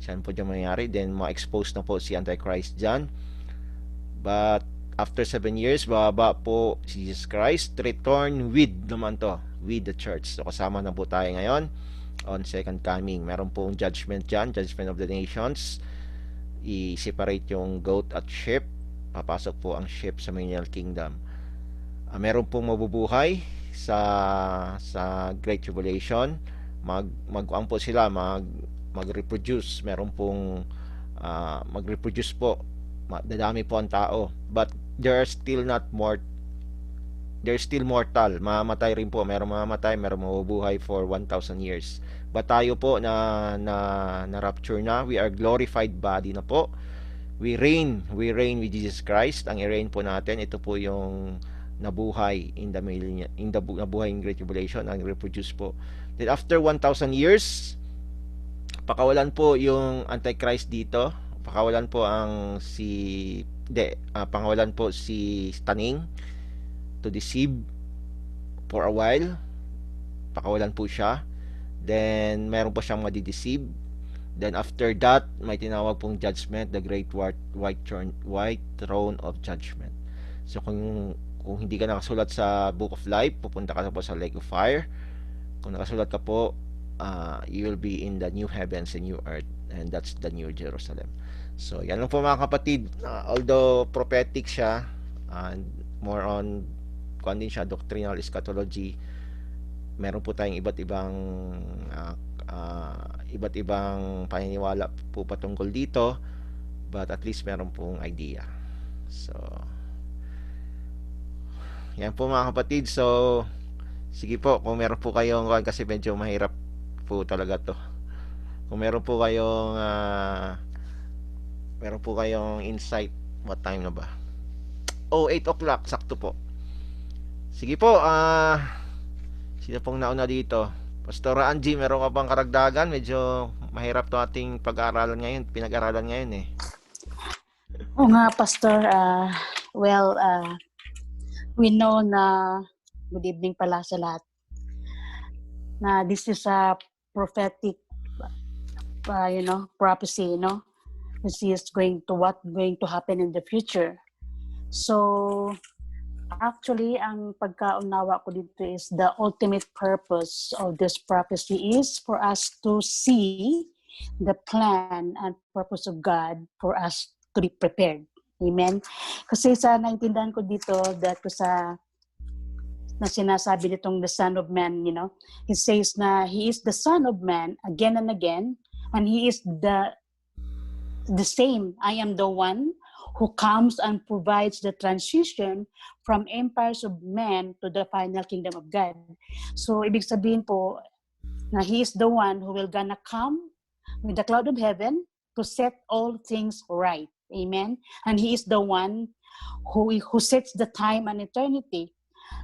Saan po dyan mangyayari. Then ma-expose na po si Antichrist dyan. But after 7 years, bababa po si Jesus Christ. Return with naman to, with the church. So kasama na po tayo ngayon on second coming. Meron pong judgment dyan, judgment of the nations. I-separate yung goat at sheep. Papasok po ang sheep sa millennial kingdom. Meron pong mabubuhay sa Great Tribulation. Mag-ang po sila, mag-reproduce. Meron pong mag-reproduce po. Dadami po ang tao. But they're still mortal. Mamamatay rin po. Meron mamamatay, meron mabubuhay for 1,000 years. But tayo po na rapture na, we are glorified body na po. We reign with Jesus Christ. Ang i-reign po natin, ito po yung nabuhay nabuhay in Great Tribulation, ang reproduce po. Then after 1,000 years, pakawalan po yung Antichrist dito. Pakawalan po pangawalan po si Taning to deceive for a while. Pakawalan po siya. Then meron po siyang madi-deceive. Then after that, may tinawag pong judgment, the great white throne of judgment. So kung Kung hindi ka nakasulat sa Book of Life, pupunta ka po sa Lake of Fire. Kung nakasulat ka po, you will be in the new heavens and new earth, and that's the new Jerusalem. So yan lang po mga kapatid. Although prophetic siya, and more on kuan din siya, doctrinal eschatology, meron po tayong uh, iba't ibang paniniwala po patungkol dito, but at least meron pong idea. So yan po mga kapatid. So sige po, kung meron po kayong kasi medyo mahirap po talaga to. Kung meron po kayong insight, what time na ba? 8 o'clock, sakto po. Sige po, sino pong nauna dito? Pastor Angie, meron ka bang karagdagan? Medyo mahirap to ating pinag-aralan ngayon eh. Oo nga, Pastor. We know na, good evening pala sa lahat, na this is a prophetic, prophecy, This is going to happen in the future. So, actually, ang pagkaunawa ko dito is the ultimate purpose of this prophecy is for us to see the plan and purpose of God for us to be prepared. Amen? Kasi sa naintindihan ko dito, na sinasabi nitong the Son of Man, he says na he is the Son of Man again and again, and he is the same. I am the one who comes and provides the transition from empires of men to the final kingdom of God. So, ibig sabihin po na he is the one who will gonna come with the cloud of heaven to set all things right. Amen? And he is the one who sets the time and eternity.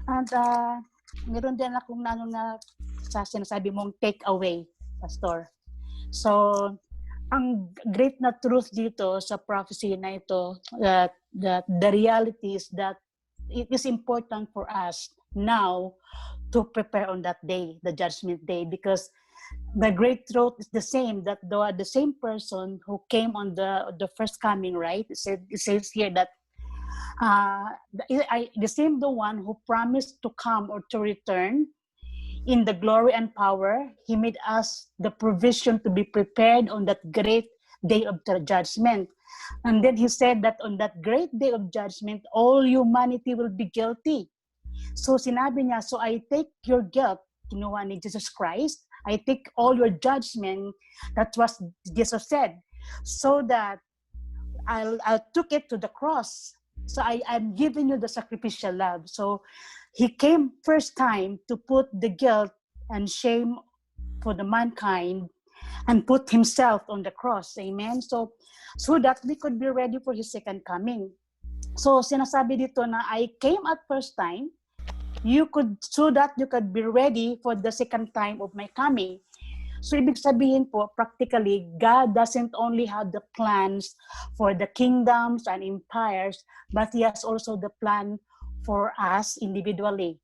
And meron din akong na sa sinasabi mong take away, Pastor. So, ang great na truth dito sa prophecy na ito, that the reality is that it is important for us now to prepare on that day, the judgment day, because the great truth is the same, that the same person who came on the first coming, right? It says here that the same the one who promised to come or to return in the glory and power. He made us the provision to be prepared on that great day of the judgment. And then he said that on that great day of judgment, all humanity will be guilty. So sinabi niya, so I take your guilt, kinuha ni Jesus Christ. I take all your judgment. That's what Jesus said. So that I took it to the cross. So I'm giving you the sacrificial love. So he came first time to put the guilt and shame for the mankind and put himself on the cross. Amen? So that we could be ready for his second coming. So sinasabi dito na I came at first time, so that you could be ready for the second time of my coming. So ibig sabihin po, practically, God doesn't only have the plans for the kingdoms and empires, but He has also the plan for us individually,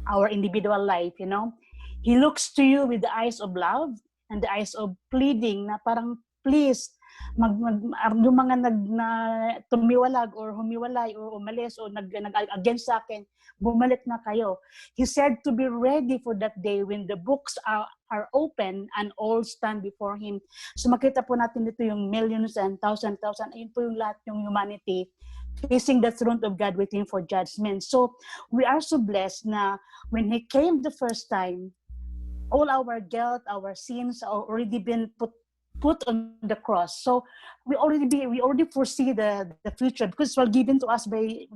our individual life, He looks to you with the eyes of love and the eyes of pleading na parang, please, yung mga tumiwalag or humiwalay or umalis o nag-against sa akin, bumalik na kayo. He said to be ready for that day when the books are open and all stand before Him. So makita po natin dito yung millions and thousand, ayun po yung lahat yung humanity facing the throne of God waiting for judgment. So we are so blessed na when He came the first time, all our guilt, our sins are already been put on the cross. So we already foresee the future because it was given to us by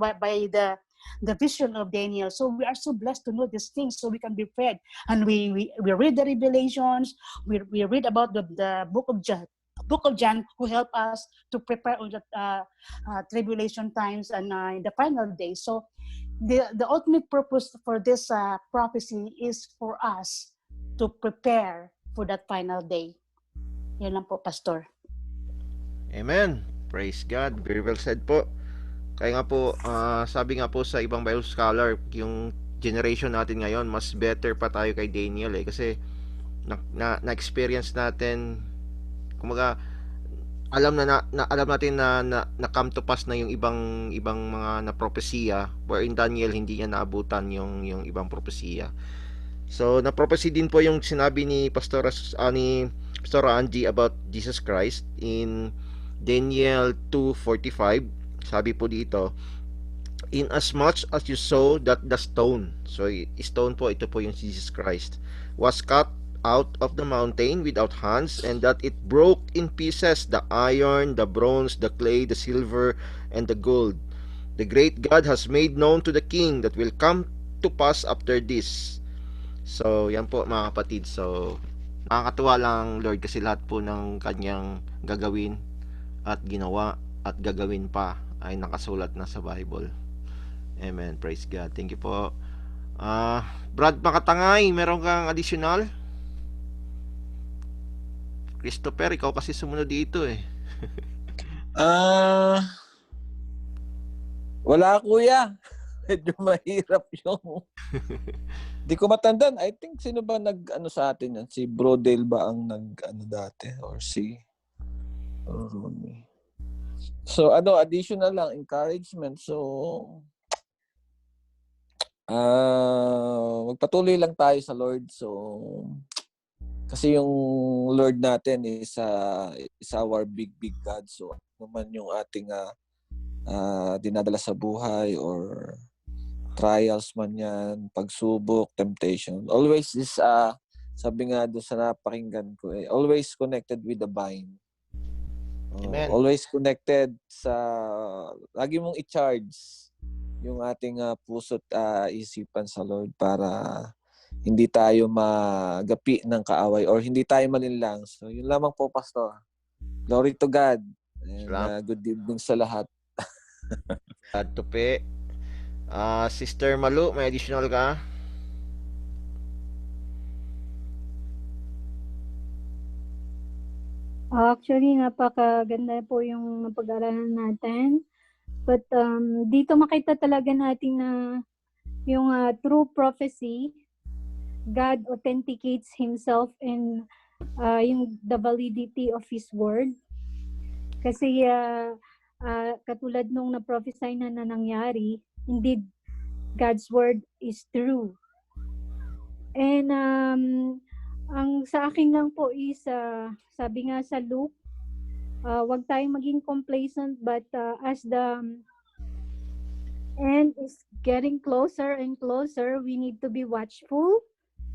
the vision of Daniel. So we are so blessed to know these things so we can be prepared. And we read the Revelations, we read about the book of John, who help us to prepare on the tribulation times and in the final days. So the ultimate purpose for this prophecy is for us to prepare for that final day. Yan lang po, Pastor. Amen. Praise God. Very well said po. Kaya nga po, sabi nga po sa ibang Bible scholar, yung generation natin ngayon, mas better pa tayo kay Daniel kasi na-experience natin, kumaga, alam natin na come to pass na yung ibang mga na propesiya, wherein Daniel hindi niya naabutan yung ibang propesiya. So na prophecy din po yung sinabi ni Pastor Angie about Jesus Christ in Daniel 2:45. Sabi po dito, in as much as you saw that the stone, so stone po, ito po yung Jesus Christ, was cut out of the mountain without hands, and that it broke in pieces the iron, the bronze, the clay, the silver, and the gold. The great God has made known to the king that will come to pass after this. So, yan po mga kapatid. So, nakakatuwa lang Lord kasi lahat po ng kanyang gagawin at ginawa at gagawin pa ay nakasulat na sa Bible. Amen. Praise God. Thank you po. Brad Makatangay, meron kang additional? Christopher, ikaw kasi sumunod dito eh. Wala kuya. Medyo mahirap yung di ko matandaan. I think sino ba nag-ano sa atin yan? Si Brodel ba ang nag-ano dati? Or si Rooney? So additional lang, encouragement. So magpatuloy lang tayo sa Lord. So kasi yung Lord natin is our big God. So naman yung ating dinadala sa buhay or trials man yan, pagsubok, temptation. Always is, sabi nga doon sa napakinggan ko, always connected with the vine. Amen. Always connected lagi mong i-charge yung ating puso't isipan sa Lord para hindi tayo magapi ng kaaway or hindi tayo malinlang. So, yun lamang po, Pastor. Glory to God. And good evening sa lahat. At tupi. Sister Malu, may additional ka? Actually, napakaganda po yung napag-aralan natin. But dito makita talaga natin na yung true prophecy, God authenticates Himself in yung the validity of His word. Kasi katulad nung na-prophesy na nangyari, indeed, God's word is true. And ang sa akin lang po is, sabi nga sa Luke, wag tayong maging complacent, but as the end is getting closer and closer, we need to be watchful.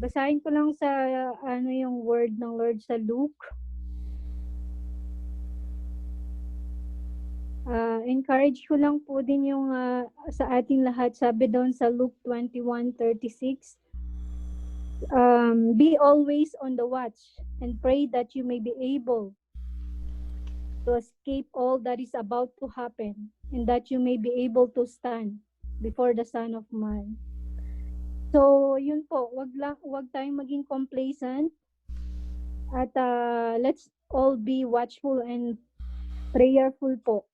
Basahin ko lang sa yung word ng Lord sa Luke. Encourage ko lang po din yung sa ating lahat. Sabi doon sa Luke 21:36, be always on the watch and pray that you may be able to escape all that is about to happen and that you may be able to stand before the Son of Man. So, yun po, wag tayong maging complacent at let's all be watchful and prayerful po.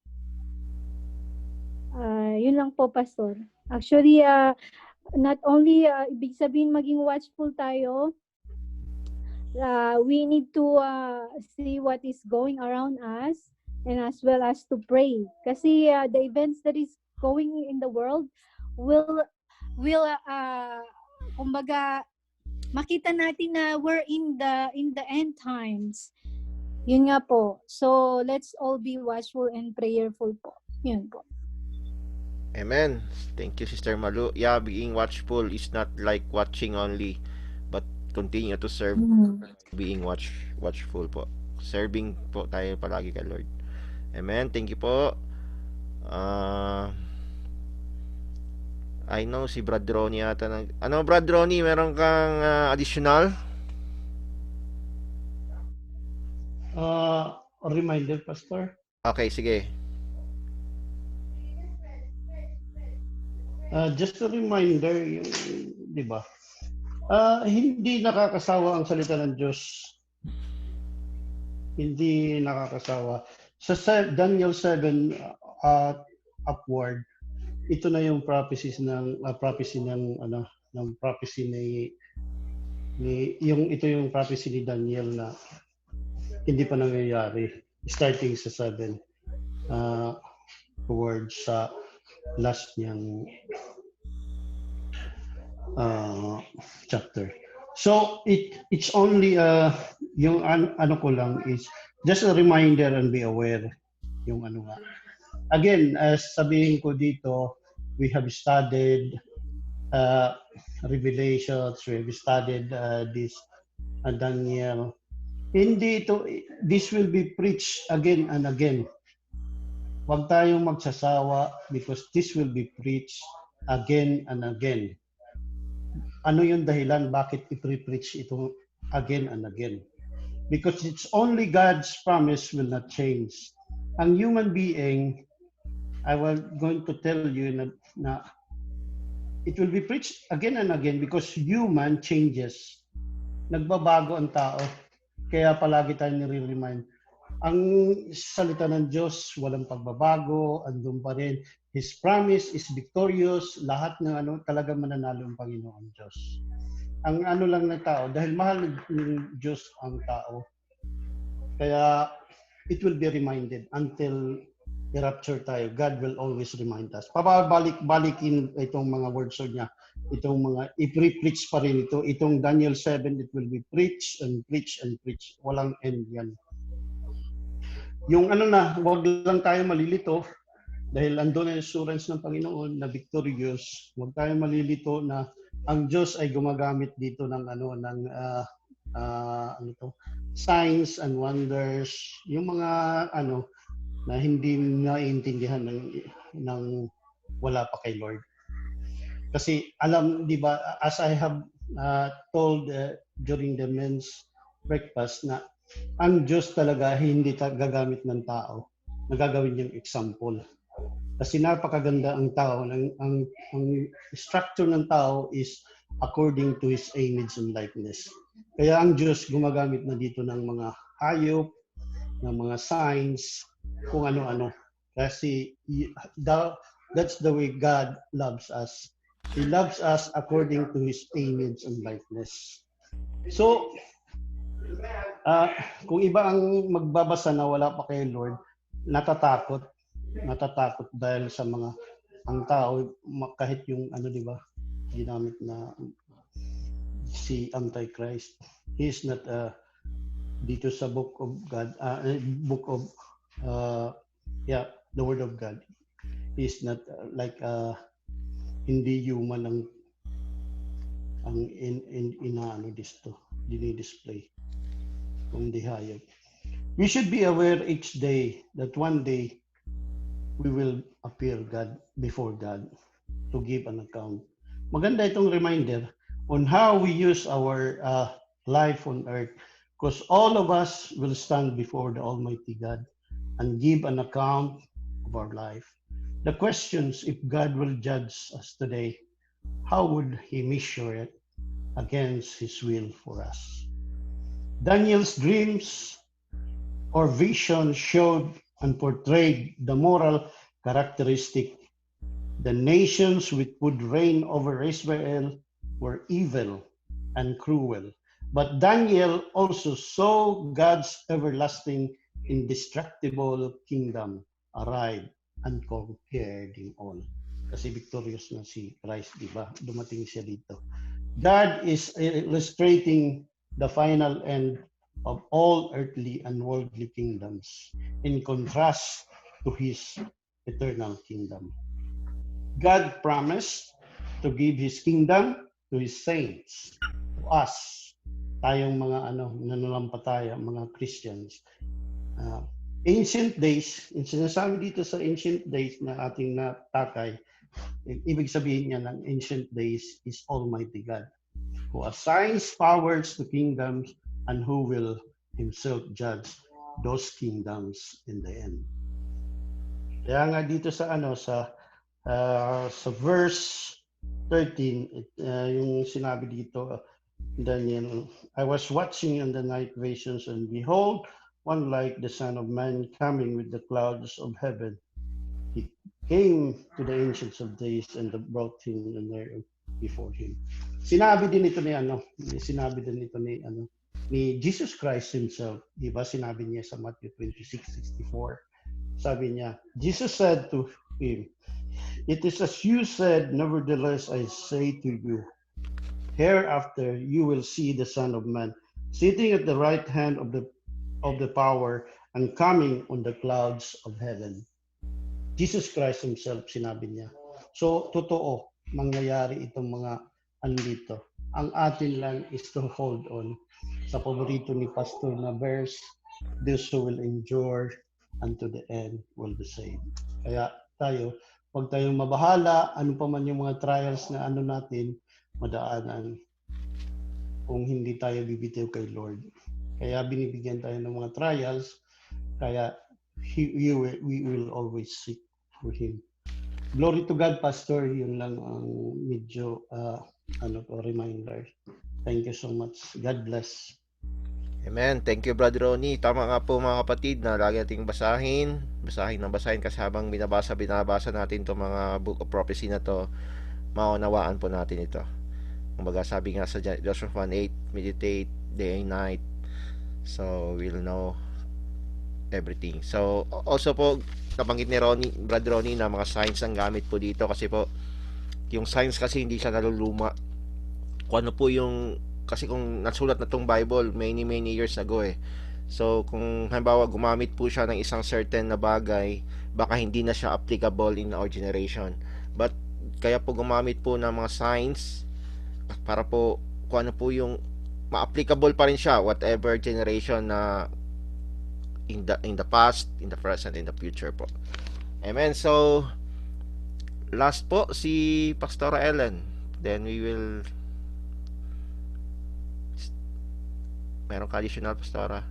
Yun lang po, Pastor. Actually, not only ibig sabihin maging watchful tayo, we need to see what is going around us and as well as to pray. Kasi the events that is going in the world will kumbaga makita natin na we're in the end times. Yun nga po. So let's all be watchful and prayerful po. Yun po. Amen. Thank you, Sister Malu. Yeah, being watchful is not like watching only, but continue to serve. Being watchful po. Serving po tayo palagi kay Lord. Amen. Thank you po. I know si Brad Ronnie ata Brad Ronnie, meron kang additional? A reminder, Pastor. Okay, sige. Just a reminder, di ba? Hindi nakakasawa ang salita ng Diyos. Hindi nakakasawa. Sa Daniel 7 upward, ito na yung prophecy ng prophecy ni yung ito yung prophecy ni Daniel na hindi pa nangyayari. starting sa 7 towards sa last niyang chapter. So it's only yung ano ko lang is just a reminder and be aware yung ano nga. Again, as sabihin ko dito, we have studied Revelations, we have studied this Daniel. Hindi ito, this will be preached again and again. Huwag tayong magsasawa because this will be preached again and again. Ano yung dahilan bakit i-preach ito again and again? Because it's only God's promise will not change. Ang human being, I was going to tell you na it will be preached again and again because human changes. Nagbabago ang tao. Kaya palagi tayong nire-remind. Ang salita ng Diyos, walang pagbabago, andun pa rin. His promise is victorious. Lahat ng ano, talaga mananalo ang Panginoon Diyos. Ang ano lang ng tao, dahil mahal ng Diyos ang tao, kaya it will be reminded until i-rapture tayo. God will always remind us. Pabalik-balikin itong mga words niya. Itong mga i-preach pa rin ito. Itong Daniel 7, it will be preach and preach and preach. Walang end yan. Yung ano na, wag lang tayo malilito dahil andun ang assurance ng Panginoon na victorious. Wag tayo malilito na ang Diyos ay gumagamit dito ng ano ng ano to, signs and wonders, yung mga ano na hindi naiintindihan ng wala pa kay Lord. Kasi alam, di ba, as I have told during the men's breakfast na ang Diyos talaga hindi gagamit ng tao. Nagagawin niyang example. Kasi napakaganda ang tao. Ang structure ng tao is according to His image and likeness. Kaya ang Diyos gumagamit na dito ng mga hayop, ng mga signs, kung ano-ano. Kasi that's the way God loves us. He loves us according to His image and likeness. So, kung iba ang magbabasa na wala pa kay Lord, natatakot dahil sa mga ang tao kahit yung ano, di ba, ginamit na si Antichrist, he is not dito sa book of God, the word of God, he is not like hindi human ang inaano dito, dinidisplay kung di hayop. We should be aware each day that one day we will appear before God to give an account. Maganda itong reminder on how we use our life on earth, because all of us will stand before the Almighty God and give an account of our life. The questions, if God will judge us today, how would He measure it against His will for us? Daniel's dreams or vision showed and portrayed the moral characteristic. The nations which would reign over Israel were evil and cruel. But Daniel also saw God's everlasting, indestructible kingdom arrive and conquer them all. Kasi victorious na si Christ, di ba? Dumating siya dito. God is illustrating the final end of all earthly and worldly kingdoms in contrast to His eternal kingdom. God promised to give His kingdom to His saints, to us, tayong mga nananampalataya, mga Christians. Ancient days, sinasabi dito sa ancient days na ating natakay, ibig sabihin niya ng ancient days is Almighty God, who assigns powers to kingdoms and who will Himself judge those kingdoms in the end. Kaya nga dito sa verse 13, yung sinabi dito, Daniel, I was watching in the night visions, and behold, one like the Son of Man coming with the clouds of heaven. He came to the ancients of days and brought him in there before him. Sinabi din ito ni ni Jesus Christ himself. Di ba sinabi niya sa Matthew 26:64? Sabi niya, Jesus said to him, "It is as you said, nevertheless I say to you, hereafter you will see the Son of Man sitting at the right hand of the power and coming on the clouds of heaven." Jesus Christ himself sinabi niya. So, totoo, mangyayari itong mga andito. Ang atin lang is to hold on sa paborito ni Pastor na verse, "Those who will endure unto the end will be saved." Kaya tayo, huwag tayong mabahala, ano pa man yung mga trials na ano natin, madaanan kung hindi tayo bibitiw kay Lord. Kaya binibigyan tayo ng mga trials, kaya we will always seek for Him. Glory to God, Pastor. Yun lang ang medyo reminder. Thank you so much. God bless. Amen. Thank you, Brother Ronnie. Tama nga po mga kapatid na lagi nating basahin kasi habang binabasa natin itong mga book of prophecy na to, maunawaan po natin ito. Kumbaga sabi nga sa Joshua 1:8, meditate day and night, so we'll know everything. So also po, nabanggit ni Brother Ronnie na mga signs ang gamit po dito kasi po, yung signs kasi hindi siya naluluma. Kung ano po yung, kasi kung nasulat na tong Bible many years ago So kung halimbawa gumamit po siya ng isang certain na bagay, baka hindi na siya applicable in our generation. But kaya po gumamit po ng mga signs para po kung ano po yung ma-applicable pa rin siya whatever generation na in the past, in the present, in the future po. Amen. So last po si Pastora Ellen. Then we will meron ka additional, Pastora?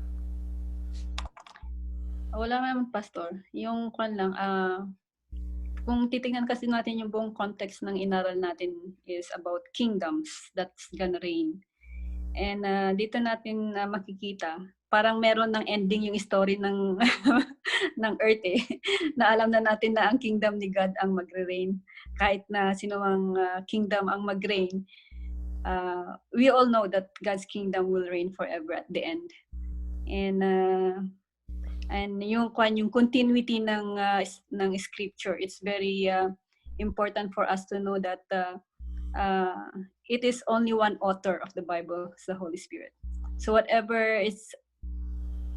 Wala naman, Pastor. Yung kwan lang, kung titingnan kasi natin yung buong context ng inaral natin is about kingdoms that's gonna reign. And dito natin makikita, parang meron ng ending yung story ng ng earth na alam na natin na ang kingdom ni God ang magre-reign. Kahit na sino ang kingdom ang mag-reign, we all know that God's kingdom will reign forever at the end. And yung continuity ng scripture, it's very important for us to know that it is only one author of the Bible, the Holy Spirit. So whatever is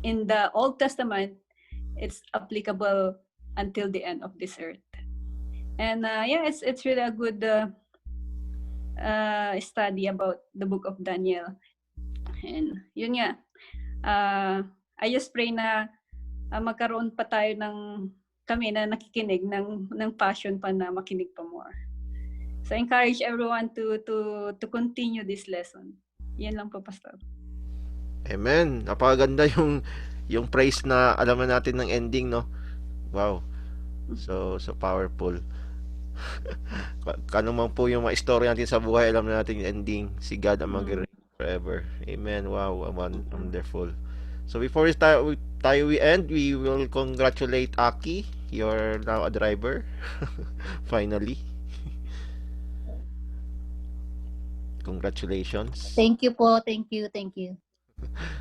in the Old Testament, it's applicable until the end of this earth. And it's really a good study about the book of Daniel. And yun nga, I just pray na magkaroon pa tayo kami na nakikinig ng passion pa na makinig pa more. So encourage everyone to continue this lesson. Yan lang po, Pastor. Amen. Napakaganda yung praise na alam na natin ng ending, no? Wow. So powerful. Kano man po yung mga istorya natin sa buhay, alam na natin yung ending. Si God ang mag-reign forever. Amen. Wow, wonderful. So before we end, we will congratulate Aki. You're now a driver. Finally. Congratulations. Thank you po. Thank you.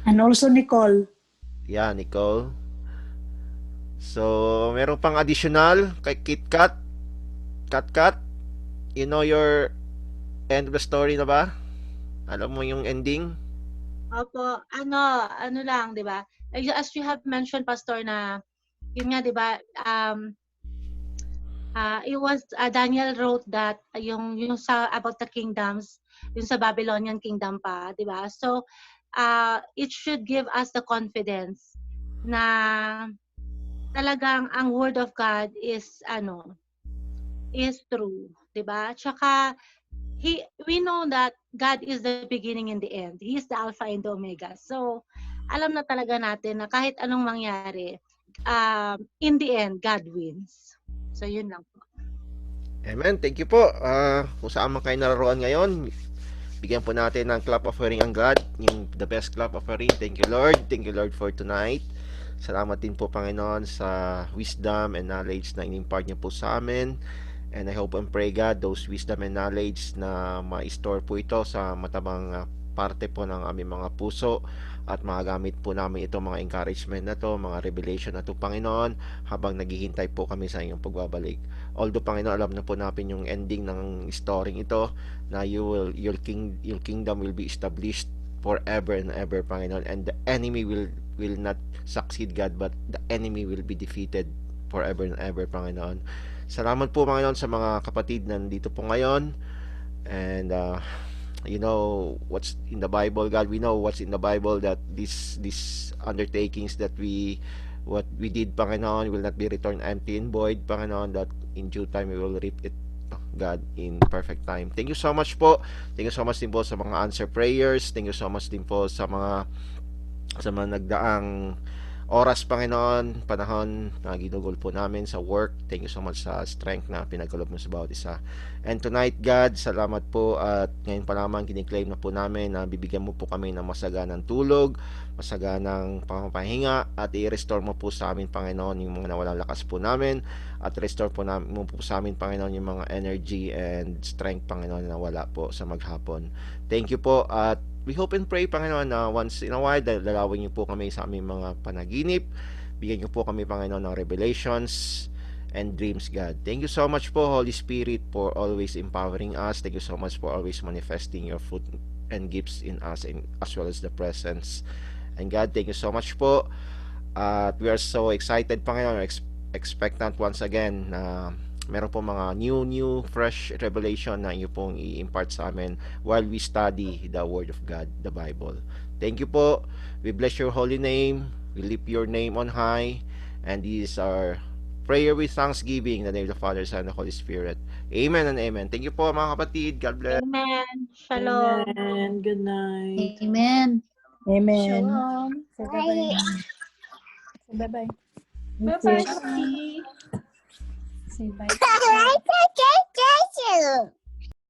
And also Nicole. Yeah, Nicole. So, meron pang additional kay KitKat. Kat, you know your end of the story na ba? Alam mo yung ending? Opo, ano lang, 'di ba? As you have mentioned, Pastor, na yun nga, 'di ba? It was Daniel wrote that yung sa about the kingdoms, yung sa Babylonian kingdom pa, 'di ba? So, it should give us the confidence na talagang ang word of God is true, 'di ba? Tsaka we know that God is the beginning and the end. He is the Alpha and the Omega. So, alam na talaga natin na kahit anong mangyari, in the end, God wins. So, yun lang po. Amen. Thank you po. Kung saan man kayo naroon ngayon, bigyan po natin ng clap offering ang God, yung the best clap offering. Thank you, Lord. Thank you, Lord, for tonight. Salamat din po, Panginoon, sa wisdom and knowledge na in-impart niyo po sa amin. And I hope and pray, God, those wisdom and knowledge na ma-store po ito sa matabang parte po ng aming mga puso at magagamit po namin ito, mga encouragement na to, mga revelation na to, Panginoon, habang naghihintay po kami sa inyong pagbabalik. Although, Panginoon, alam na po natin yung ending ng story ito, na your kingdom will be established forever and ever, Panginoon, and the enemy will not succeed, God, but the enemy will be defeated forever and ever, Panginoon. Salamat po, Panginoon, sa mga kapatid na nandito po ngayon. And you know what's in the Bible, God. We know what's in the Bible, that these undertakings that what we did, Panginoon, will not be returned empty and void, Panginoon, that in due time we will reap it, God, in perfect time. Thank you so much po. Thank you so much din po sa mga answer prayers. Thank you so much din po sa mga nagdaang oras, Panginoon, panahon na ginugol po namin sa work. Thank you so much sa strength na pinagkaloob mo sa bawat isa. And tonight, God, salamat po, at ngayon pa lamang kiniklaim na po namin na bibigyan mo po kami ng masaganang tulog, masaganang pamapahinga, at i-restore mo po sa amin, Panginoon, yung mga nawalang lakas po namin, at restore po mo po sa amin, Panginoon, yung mga energy and strength, Panginoon, na wala po sa maghapon. Thank you po, at we hope and pray, Panginoon, na once in a while, dalawin niyo po kami sa aming mga panaginip. Bigyan niyo po kami, Panginoon, ng revelations and dreams, God. Thank you so much po, Holy Spirit, for always empowering us. Thank you so much for always manifesting your fruit and gifts in us, as well as the presence. And God, thank you so much po. We are so excited, Panginoon, expectant once again na meron po mga new fresh revelation na inyo pong i-impart sa amin while we study the Word of God, the Bible. Thank you po. We bless your holy name. We lift your name on high. And this is our prayer with thanksgiving in the name of the Father, Son, and the Holy Spirit. Amen and amen. Thank you po, mga kapatid. God bless. Amen. Shalom. Amen. Good night. Amen. Amen. Shalom. So, bye-bye. So, bye-bye. Bye-bye, Steve. Say bye.